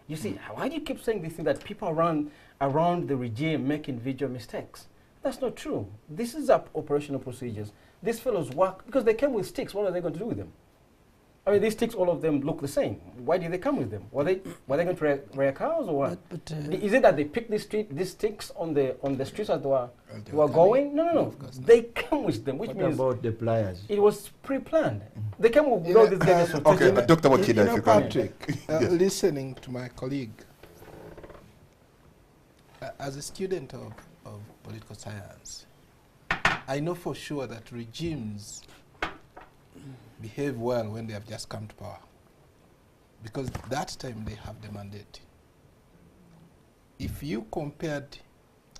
Speaker 4: You see, why do you keep saying this thing that people around the regime make individual mistakes? That's not true. This is operational procedures. These fellows work because they came with sticks. What are they going to do with them? These sticks, all of them look the same. Why did they come with them? Were they going to rear cows or what? Is it that they picked these sticks on the streets as they were going? No. They come with them, which means
Speaker 2: about the pliers?
Speaker 4: It was pre-planned. They came with all these guys.
Speaker 1: Okay, but Dr. Wakida, if you can.
Speaker 5: Patrick,
Speaker 1: Yes.
Speaker 5: listening to my colleague, as a student of political science, I know for sure that regimes behave well when they have just come to power, because that time they have the mandate. If you compared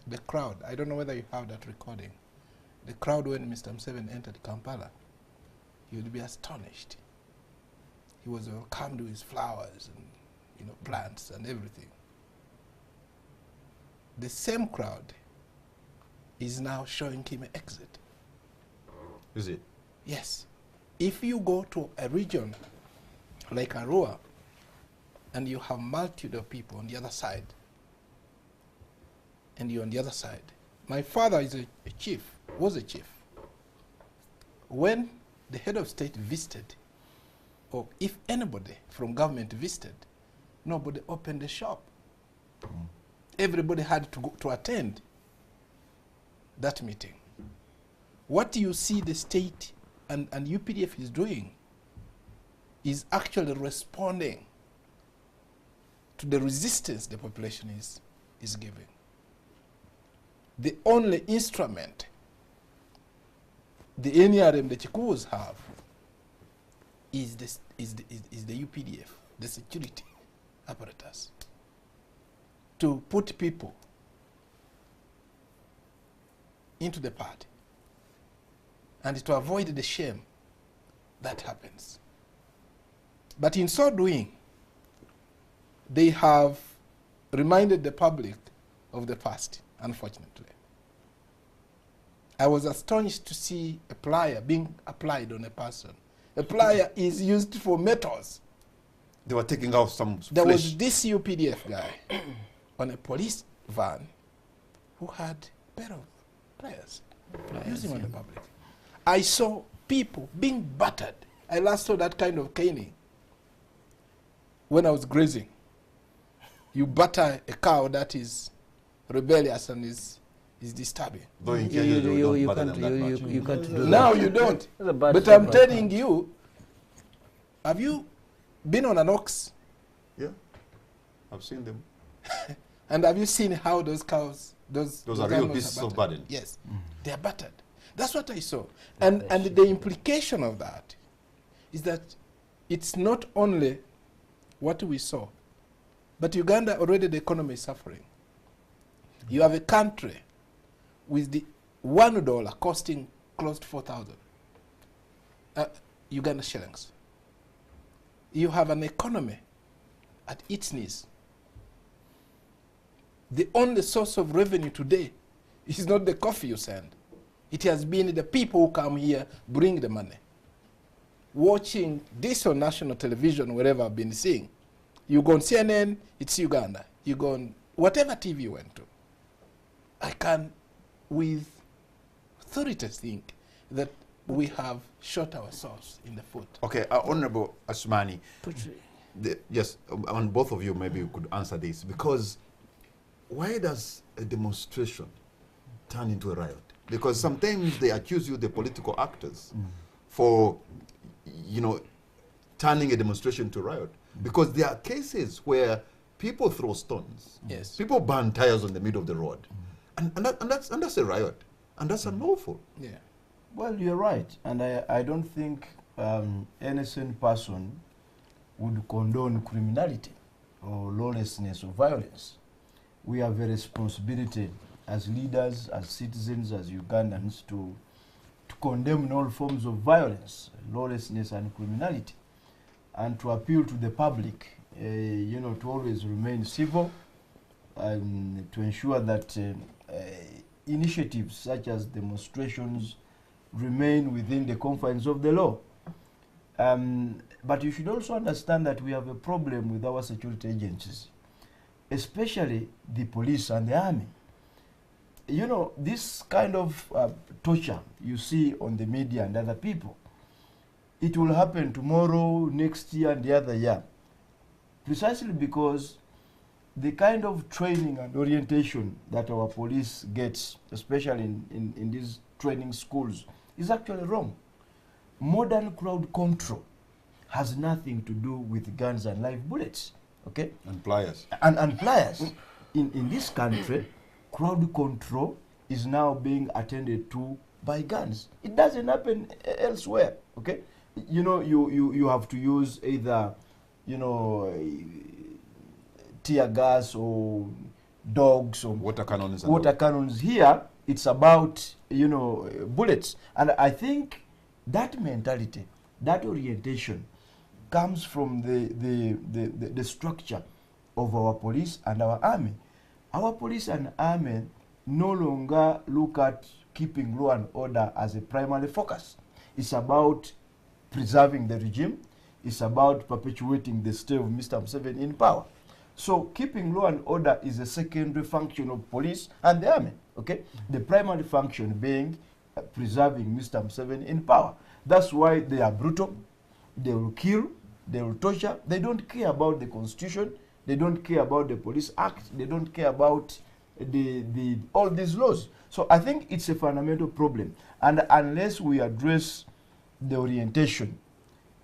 Speaker 5: the crowd, I don't know whether you have that recording, the crowd when Mr. Museveni entered Kampala, you would be astonished. He was welcomed with flowers and plants and everything. The same crowd is now showing him an exit.
Speaker 1: Is it?
Speaker 5: Yes. If you go to a region like Arua and you have multitude of people on the other side, and you're on the other side. My father is a chief, was a chief. When the head of state visited, or if anybody from government visited, nobody opened the shop. Everybody had to go to attend that meeting. What you see the state and UPDF is doing is actually responding to the resistance the population is giving. The only instrument the NRM, the Chikus have, is the UPDF, the security apparatus, to put people into the party and to avoid the shame that happens. But in so doing, they have reminded the public of the past, unfortunately. I was astonished to see a plier being applied on a person. A plier is used for metals.
Speaker 1: They were taking out some
Speaker 5: There
Speaker 1: flesh.
Speaker 5: was this UPDF guy on a police van who had a pair of pliers using on the public. I saw people being battered. I last saw that kind of caning when I was grazing. You batter a cow that is rebellious and is disturbing.
Speaker 1: Though in Kenya, you don't bother them that much.
Speaker 3: you can't do
Speaker 5: Now
Speaker 3: that.
Speaker 5: you don't.
Speaker 4: That's a bad
Speaker 5: But
Speaker 4: step
Speaker 5: I'm
Speaker 4: right
Speaker 5: telling
Speaker 4: now.
Speaker 5: you, have you been on an ox?
Speaker 1: Yeah, I've seen them.
Speaker 5: And have you seen how those cows, those
Speaker 1: Those are real
Speaker 5: animals
Speaker 1: beasts of
Speaker 5: battered?
Speaker 1: burden.
Speaker 5: Yes, they are battered. That's what I saw. And the implication of that is that it's not only what we saw, but Uganda already the economy is suffering. You have a country with the $1 costing close to 4,000 Uganda shillings. You have an economy at its knees. The only source of revenue today is not the coffee you send. It has been the people who come here, bring the money. Watching this on national television, wherever I've been seeing, you go on CNN, it's Uganda. You go on whatever TV you went to. I can, with authority, think that we have shot ourselves in the foot.
Speaker 1: Okay, Honorable Asmani, yes, and both of you maybe you could answer this, because why does a demonstration turn into a riot? Because sometimes they accuse you, the political actors, for, you know, turning a demonstration to riot. Because there are cases where people throw stones,
Speaker 5: Yes.
Speaker 1: people burn tires on the middle of the road, and that's a riot, and that's unlawful.
Speaker 5: Yeah.
Speaker 2: Well, you're right, and I don't think any sane person would condone criminality or lawlessness or violence. We have a responsibility as leaders, as citizens, as Ugandans to condemn all forms of violence, lawlessness and criminality, and to appeal to the public, you know, to always remain civil and to ensure that initiatives such as demonstrations remain within the confines of the law. But you should also understand that we have a problem with our security agencies, especially the police and the army. You know, this kind of torture you see on the media and other people, it will happen tomorrow, next year, and the other year, precisely because the kind of training and orientation that our police gets, especially in these training schools, is actually wrong. Modern crowd control has nothing to do with guns and live bullets, okay?
Speaker 1: And pliers.
Speaker 2: And pliers. In this country, crowd control is now being attended to by guns. It doesn't happen elsewhere, okay? You know, you have to use either, you know, tear gas or dogs or
Speaker 1: Water cannons. And
Speaker 2: water cannons. Here, it's about, you know, bullets. And I think that mentality, that orientation comes from the structure of our police and our army. Our police and army no longer look at keeping law and order as a primary focus. It's about preserving the regime. It's about perpetuating the stay of Mr. Museveni in power. So keeping law and order is a secondary function of police and the army, okay? The primary function being preserving Mr. Museveni in power. That's why they are brutal. They will kill, they will torture. They don't care about the constitution. They don't care about the police act. They don't care about all these laws. So I think it's a fundamental problem. And unless we address the orientation,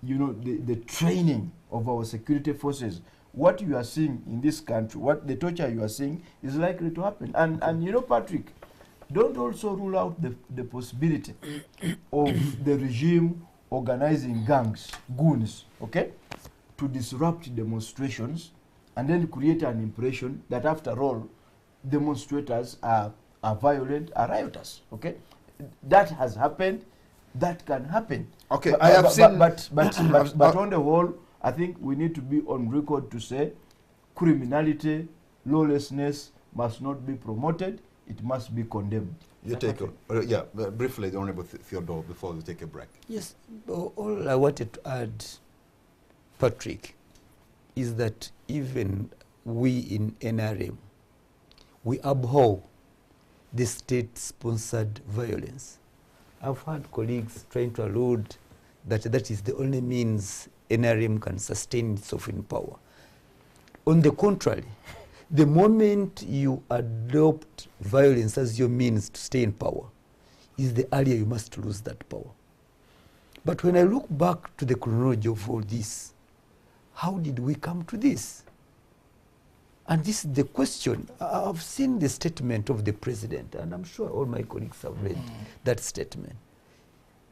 Speaker 2: you know, the training of our security forces, what you are seeing in this country, what the torture you are seeing is likely to happen. And you know, Patrick, don't also rule out the possibility of the regime organizing gangs, goons, okay, to disrupt demonstrations and then create an impression that after all, demonstrators are violent, are rioters, okay? That has happened, that can happen.
Speaker 1: Okay,
Speaker 2: But,
Speaker 1: I have seen...
Speaker 2: but on the whole, I think we need to be on record to say criminality, lawlessness must not be promoted, it must be condemned.
Speaker 1: You take briefly, the Honorable Theodore, before we take a break.
Speaker 3: Yes, all I wanted to add, Patrick, is that even we in NRM, we abhor the state-sponsored violence. I've had colleagues trying to allude that that is the only means NRM can sustain itself in power. On the contrary, the moment you adopt violence as your means to stay in power, is the earlier you must lose that power. But when I look back to the chronology of all this, how did we come to this? And this is the question. I've seen the statement of the president, and I'm sure all my colleagues have read that statement.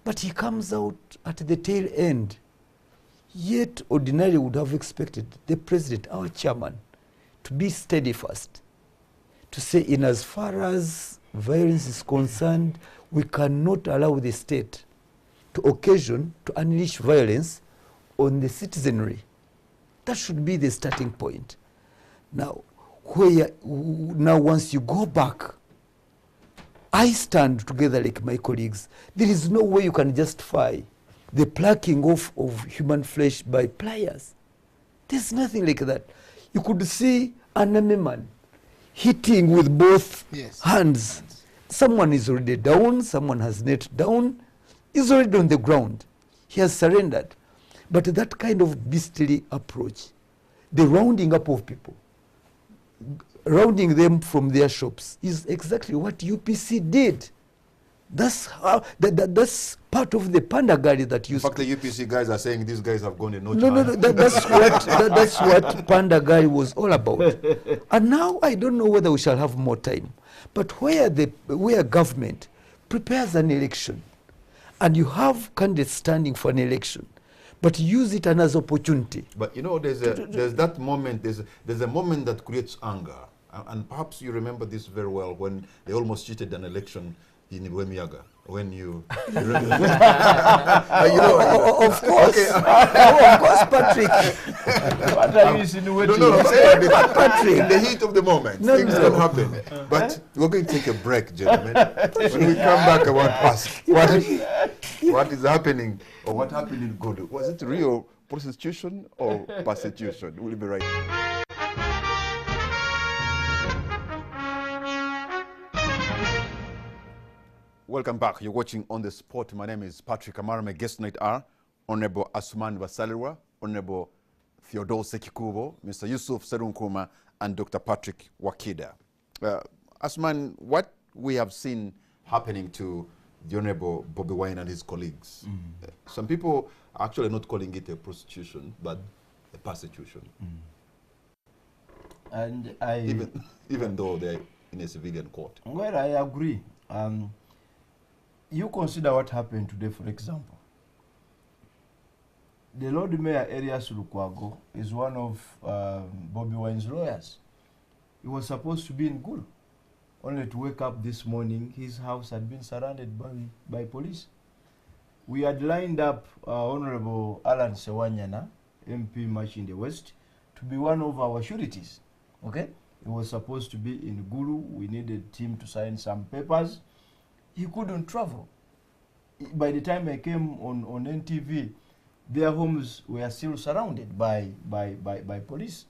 Speaker 3: But he comes out at the tail end. Yet ordinarily would have expected the president, our chairman, to be steadfast, to say in as far as violence is concerned, we cannot allow the state to occasion, to unleash violence on the citizenry. That should be the starting point. Now, once you go back, I stand together like my colleagues. There is no way you can justify the plucking off of human flesh by pliers. There's nothing like that. You could see an enemy man hitting with both hands. Someone is already down, someone has knelt down, he's already on the ground. He has surrendered. But that kind of beastly approach, the rounding up of people, rounding them from their shops, is exactly what UPC did. That's how, that's part of the pandagari that you...
Speaker 1: In fact, the UPC guys are saying these guys have gone a notch.
Speaker 3: No, that's what pandagari was all about. And now I don't know whether we shall have more time. But where government prepares an election, and you have candidates standing for an election, but use it as opportunity.
Speaker 1: But you know, there's that moment, there's a moment that creates anger. And perhaps you remember this very well when they almost cheated an election in Wemiaga. When you remember.
Speaker 3: You know, of course. Okay. Of course, Patrick.
Speaker 2: What are you insinuating?
Speaker 1: No, I'm saying
Speaker 3: Patrick.
Speaker 1: in the heat of the moment, things don't happen. But we're going to take a break, gentlemen. When we come back, I want to ask what is happening, or what happened in Godo. Was it real prostitution or persecution? We'll be right back. Welcome back. You're watching On the Spot. My name is Patrick Amara. My guest tonight are Honorable Asuman Basalirwa, Honorable Theodore Sekikubo, Mr. Yusuf Serunkuma, and Dr. Patrick Wakida. Asuman, what we have seen happening to the Honorable Bobi Wine and his colleagues, some people are actually not calling it a prostitution, but a persecution.
Speaker 2: And
Speaker 1: even though they're in a civilian court.
Speaker 2: Well, I agree. You consider what happened today, for example. The Lord Mayor Elias Lukwago is one of Bobi Wine's lawyers. He was supposed to be in Gulu, only to wake up this morning, his house had been surrounded by police. We had lined up Honorable Alan Sewanyana, MP much in the West, to be one of our sureties. Okay? He was supposed to be in Gulu. We needed him to sign some papers. He couldn't travel. By the time I came on NTV, their homes were still surrounded by police.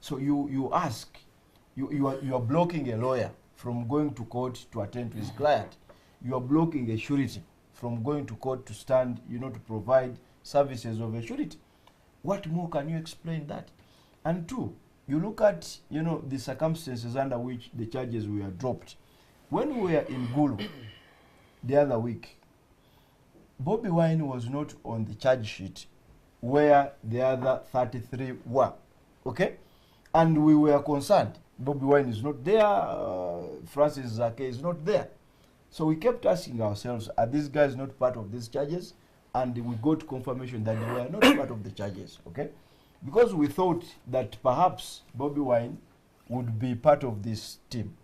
Speaker 2: So you ask, you are blocking a lawyer from going to court to attend to his client. You are blocking a surety from going to court to stand, to provide services of a surety. What more can you explain that? And two, you look at, the circumstances under which the charges were dropped. When we were in Gulu the other week, Bobi Wine was not on the charge sheet where the other 33 were, okay? And we were concerned. Bobi Wine is not there, Francis Zake is not there. So we kept asking ourselves, are these guys not part of these charges? and we got confirmation that they were not part of the charges, okay? Because we thought that perhaps Bobi Wine would be part of this team.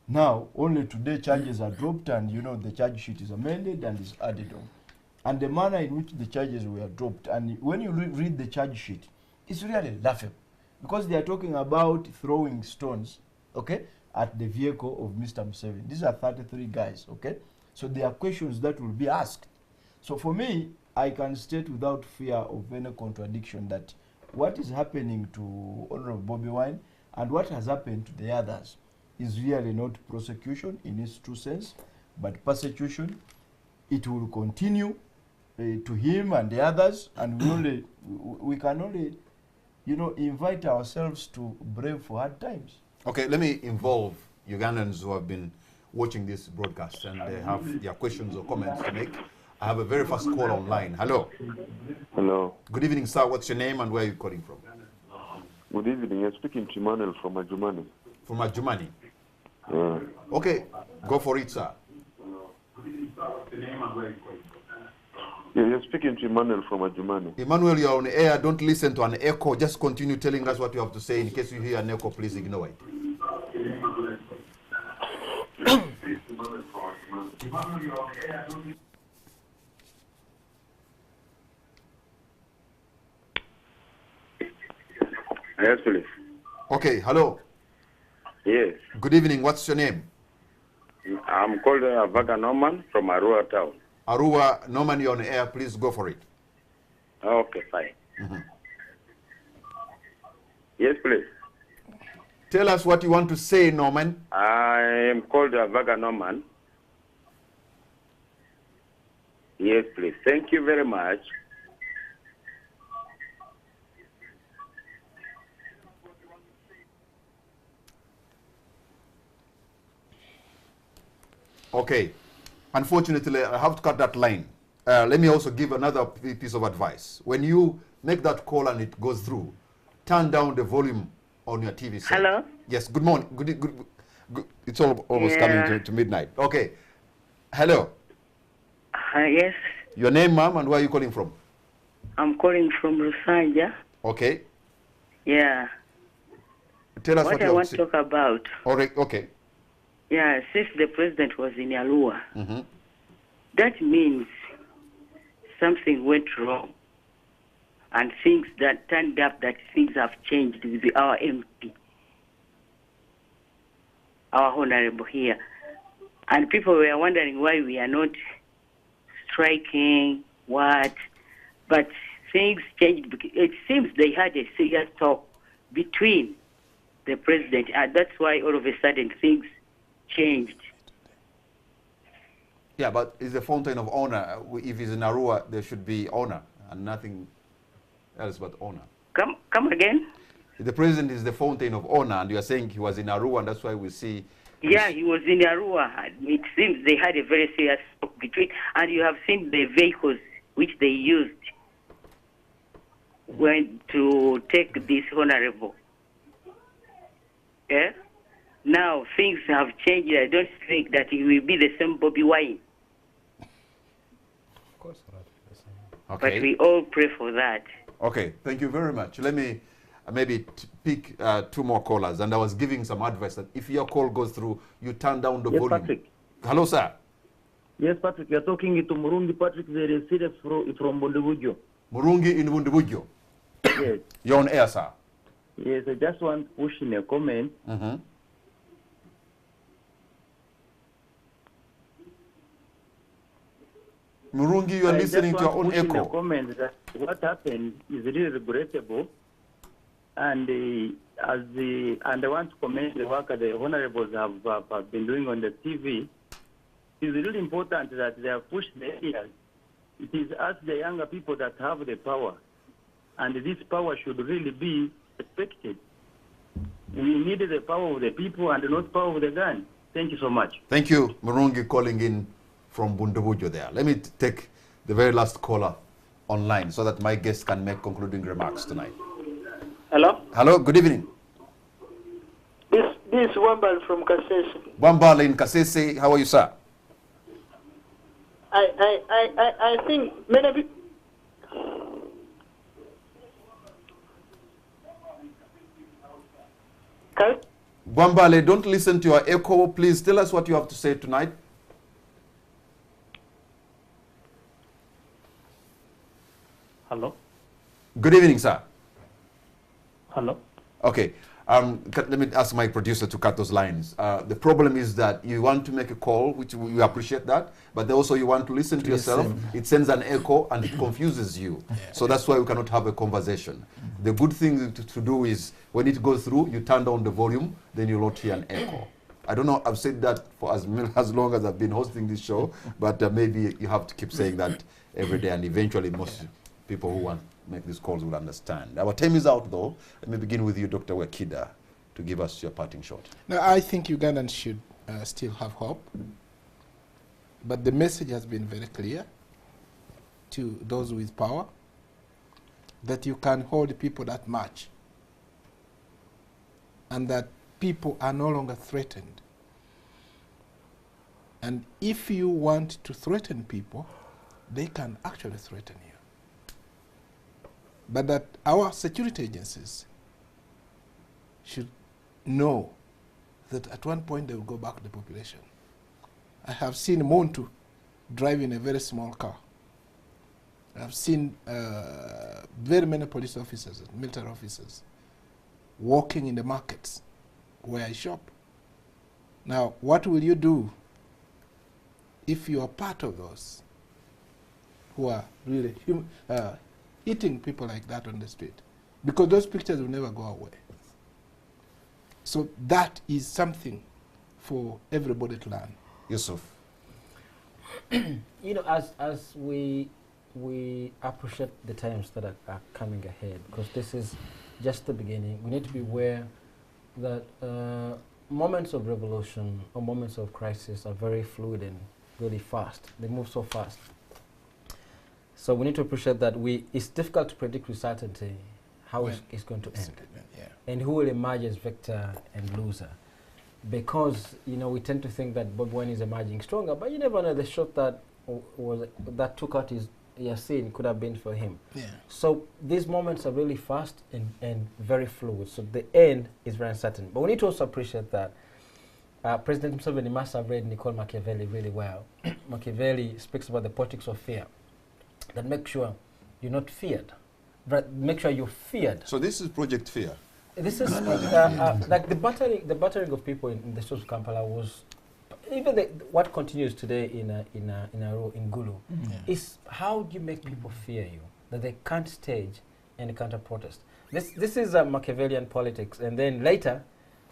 Speaker 2: Now, only today charges are dropped and, you know, the charge sheet is amended and is added on. And the manner in which the charges were dropped, and when you read the charge sheet, it's really laughable. Because they are talking about throwing stones, okay, at the vehicle of Mr. Museveni. These are 33 guys, okay? So there are questions that will be asked. So for me, I can state without fear of any contradiction that what is happening to Honorable Bobi Wine and what has happened to the others is really not prosecution in its true sense, but persecution. It will continue to him and the others, and we can only, you know, invite ourselves to brave for hard times.
Speaker 1: Okay, let me involve Ugandans who have been watching this broadcast and they have their questions or comments to make. I have a very fast call online. Hello.
Speaker 7: Hello.
Speaker 1: Good evening, sir. What's your name and where are you calling from?
Speaker 7: Good evening. I'm speaking to Emmanuel from Ajumani.
Speaker 1: From Ajumani.
Speaker 7: Yeah.
Speaker 1: Okay, go for it, sir.
Speaker 7: Yeah, you're speaking to Emmanuel from Ajumani.
Speaker 1: Emmanuel, you're on air. Don't listen to an echo. Just continue telling us what you have to say. In case you hear an echo, please ignore it.
Speaker 7: Yes, please.
Speaker 1: Okay, hello.
Speaker 7: Yes.
Speaker 1: Good evening. What's your name?
Speaker 7: I'm called Vaga Norman from Arua town.
Speaker 1: Arua, Norman, you're on air. Please go for it.
Speaker 7: Okay, fine. Yes, please.
Speaker 1: Tell us what you want to say, Norman.
Speaker 7: I am called Vaga Norman. Yes, please. Thank you very much.
Speaker 1: Okay. Unfortunately, I have to cut that line. Let me also give another piece of advice. When you make that call and it goes through, turn down the volume on your TV set.
Speaker 8: Hello?
Speaker 1: Yes, good morning. Good. It's almost coming to midnight. Okay. Hello.
Speaker 8: Yes,
Speaker 1: Your name, ma'am, and where are you calling from?
Speaker 8: I'm calling from Lusanja.
Speaker 1: Okay.
Speaker 8: Yeah.
Speaker 1: Tell us
Speaker 8: What
Speaker 1: you
Speaker 8: I
Speaker 1: have
Speaker 8: want
Speaker 1: to
Speaker 8: to talk about,
Speaker 1: All right, okay.
Speaker 8: yeah, since the president was in Arua, that means something went wrong. And things that turned up that things have changed with our MP, our honorable here. And people were wondering why we are not striking, what. But things changed. It seems they had a serious talk between the president, and that's why all of a sudden things changed.
Speaker 1: Yeah, but it's a fountain of honor. If it's in Arua, there should be honor and nothing else but honor.
Speaker 8: Come again?
Speaker 1: The president is the fountain of honor, and you are saying he was in Arua, and that's why we see...
Speaker 8: Yeah, he was in Arua. It seems they had a very serious talk between, and you have seen the vehicles which they used when to take this honorable. Yeah? Now things have changed. I don't think that it will be the same Bobi Wine.
Speaker 4: Of course not.
Speaker 1: Okay.
Speaker 8: But we all pray for that.
Speaker 1: Okay, thank you very much. Let me maybe pick two more callers. And I was giving some advice that if your call goes through, you turn down the
Speaker 9: Yes,
Speaker 1: volume.
Speaker 9: Patrick.
Speaker 1: Hello, sir.
Speaker 9: Yes, Patrick, you're talking to Murungi Patrick, very serious from Bondibujo.
Speaker 1: Murungi in Bundibujo.
Speaker 9: Yes.
Speaker 1: You're on air, sir.
Speaker 9: Yes, I just want to push in a comment.
Speaker 1: Murungi, you are listening to your own
Speaker 9: I just want to push in a
Speaker 1: echo.
Speaker 9: comment that what happened is really regrettable, and and I want to commend the work that the honorables have been doing on the TV. It's really important that they have pushed the areas. It is us, the younger people, that have the power, and this power should really be respected. We need the power of the people and not power of the gun. Thank you so much.
Speaker 1: Thank you, Murungi, calling in from Bundibujo there. Let me take the very last caller online so that my guest can make concluding remarks tonight.
Speaker 10: Hello?
Speaker 1: Hello, good evening.
Speaker 10: This is Wambal from Kasese.
Speaker 1: Wambala in Kasese, how are you, sir?
Speaker 10: I think many people.
Speaker 1: Gwambale, don't listen to your echo. Please tell us what you have to say tonight.
Speaker 10: Hello.
Speaker 1: Good evening, sir.
Speaker 10: Hello.
Speaker 1: Okay. Let me ask my producer to cut those lines. The problem is that you want to make a call, which we appreciate that, but also you want to listen to yourself. It sends an echo and it confuses you. So that's why we cannot have a conversation. The good thing to do is when it goes through, you turn down the volume, then you'll not hear an echo. I don't know, I've said that for as long as I've been hosting this show, but maybe you have to keep saying that every day, and eventually most people who want to make these calls will understand. Our time is out, though. Let me begin with you, Dr. Wekida, to give us your parting shot.
Speaker 5: Now, I think Ugandans should still have hope, but the message has been very clear to those with power that you can hold people that much and that people are no longer threatened. And if you want to threaten people, they can actually threaten you. But that our security agencies should know that at one point they will go back to the population. I have seen Montu drive in a very small car. I have seen very many police officers, military officers, walking in the markets where I shop. Now, what will you do if you are part of those who are really eating people like that on the street? Because those pictures will never go away. So that is something for everybody to learn.
Speaker 1: Yusuf.
Speaker 4: You know, as we appreciate the times that are coming ahead, because this is just the beginning, we need to be aware that moments of revolution or moments of crisis are very fluid and really fast. They move so fast. So we need to appreciate that it's difficult to predict with certainty how it's going to end. And who will emerge as victor and loser. Because, you know, we tend to think that Bobi Wine is emerging stronger, but you never know, the shot that that took out his Yasin could have been for him. So these moments are really fast and very fluid. So the end is very uncertain. But we need to also appreciate that President Museveni must have read Nicole Machiavelli really well. Machiavelli speaks about the politics of fear. That make sure you're not feared. But make sure you're feared.
Speaker 1: So this is Project Fear.
Speaker 4: This is like the battering of people in the streets of Kampala was even what continues today in Gulu is how do you make people fear you, that they can't stage any counter protest. This is Machiavellian politics, and then later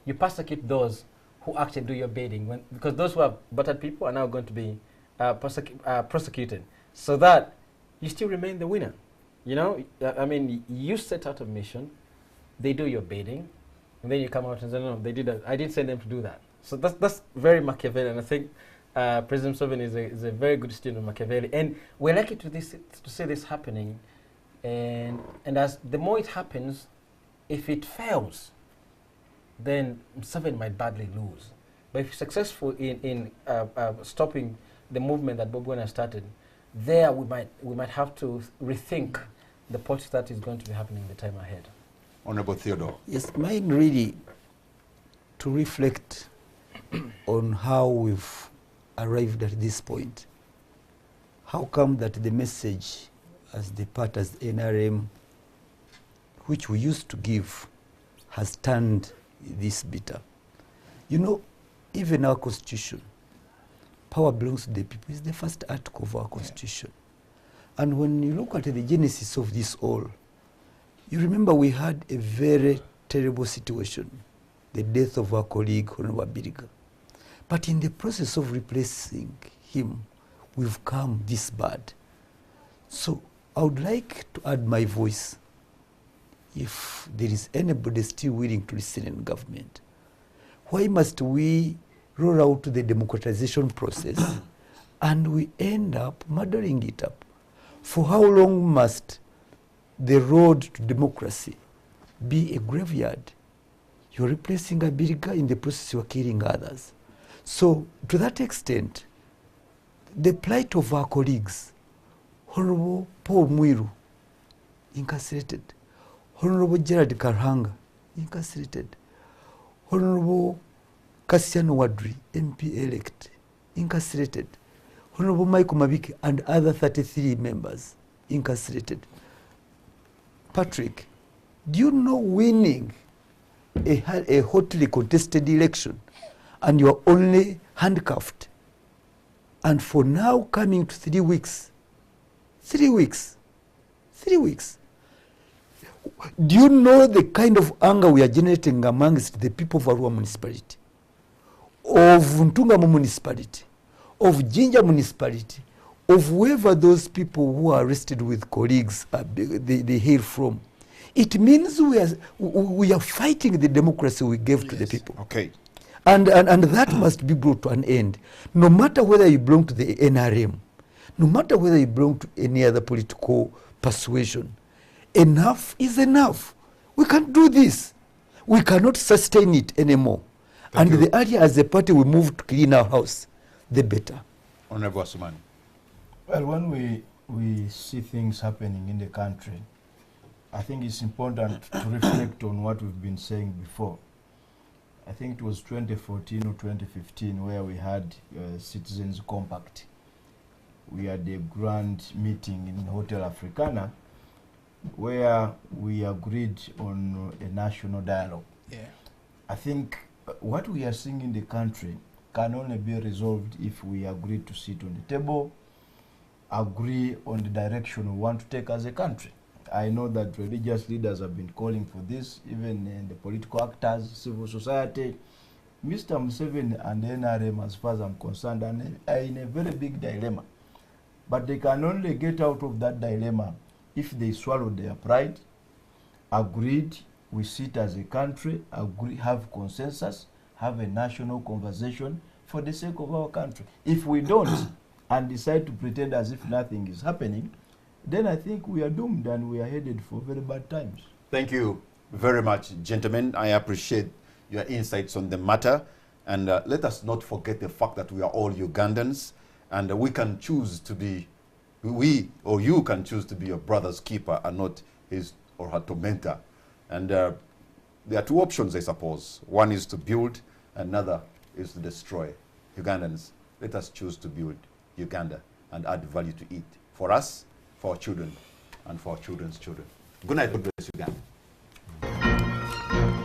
Speaker 4: you persecute those who actually do your bidding, because those who have battered people are now going to be prosecuted, so that you still remain the winner. You know, I mean, you set out a mission, they do your bidding, and then you come out and say, no, they did that. I didn't send them to do that. So that's very Machiavellian. I think President Museveni is a very good student of Machiavelli, and we're likely to see this happening. And as the more it happens, if it fails, then Museveni might badly lose. But if you're successful in stopping the movement that Bobi Wine has started, there we might have to rethink the politics that is going to be happening in the time ahead.
Speaker 1: Honorable Theodore.
Speaker 3: Yes, mine really to reflect on how we've arrived at this point. How come that the message as the part as NRM, which we used to give, has turned this bitter? You know, even our constitution, power belongs to the people. It's the first article of our constitution. And when you look at the genesis of this all, you remember we had a very terrible situation, the death of our colleague, Honorable Biriga. But in the process of replacing him, we've come this bad. So I would like to add my voice, if there is anybody still willing to listen in government. Why must we roll out the democratization process and we end up muddling it up? For how long must the road to democracy be a graveyard? You're replacing a Biriga, in the process you're killing others. So to that extent, the plight of our colleagues, Honorable Paul Mwiru, incarcerated, Honorable Gerard Karhanga, incarcerated, Honorable Cassiano Wadri, MP-elect, incarcerated, Honorable Michael Mabiki and other 33 members, incarcerated. Patrick, do you know winning a hotly contested election and you are only handcuffed, and for now coming to 3 weeks, 3 weeks, 3 weeks. Do you know the kind of anger we are generating amongst the people of Arua municipality, of Ntungamo municipality, of Jinja municipality, of whoever those people who are arrested with colleagues they hail from? It means we are fighting the democracy we gave to the people.
Speaker 1: Okay.
Speaker 3: And that must be brought to an end. No matter whether you belong to the NRM, no matter whether you belong to any other political persuasion, enough is enough. We can't do this. We cannot sustain it anymore. And the earlier as a party we move to clean our house, the better.
Speaker 1: Honorable Asumani.
Speaker 2: Well, when we see things happening in the country, I think it's important to reflect on what we've been saying before. I think it was 2014 or 2015 where we had Citizens Compact. We had a grand meeting in Hotel Africana where we agreed on a national dialogue.
Speaker 5: Yeah.
Speaker 2: I think what we are seeing in the country can only be resolved if we agree to sit on the table, agree on the direction we want to take as a country. I know that religious leaders have been calling for this, even the political actors, civil society. Mr. Museveni and the NRM, as far as I'm concerned, are in a very big dilemma. But they can only get out of that dilemma if they swallow their pride, agreed, we sit as a country, agree, have consensus, have a national conversation for the sake of our country. If we don't and decide to pretend as if nothing is happening, then I think we are doomed and we are headed for very bad times.
Speaker 1: Thank you very much, gentlemen. I appreciate your insights on the matter. And let us not forget the fact that we are all Ugandans, and we can choose to be, you can choose to be your brother's keeper and not his or her tormentor. And there are two options, I suppose. One is to build, another is to destroy. Ugandans, let us choose to build Uganda and add value to it for us, for our children, and for our children's children. Good night, God bless Uganda.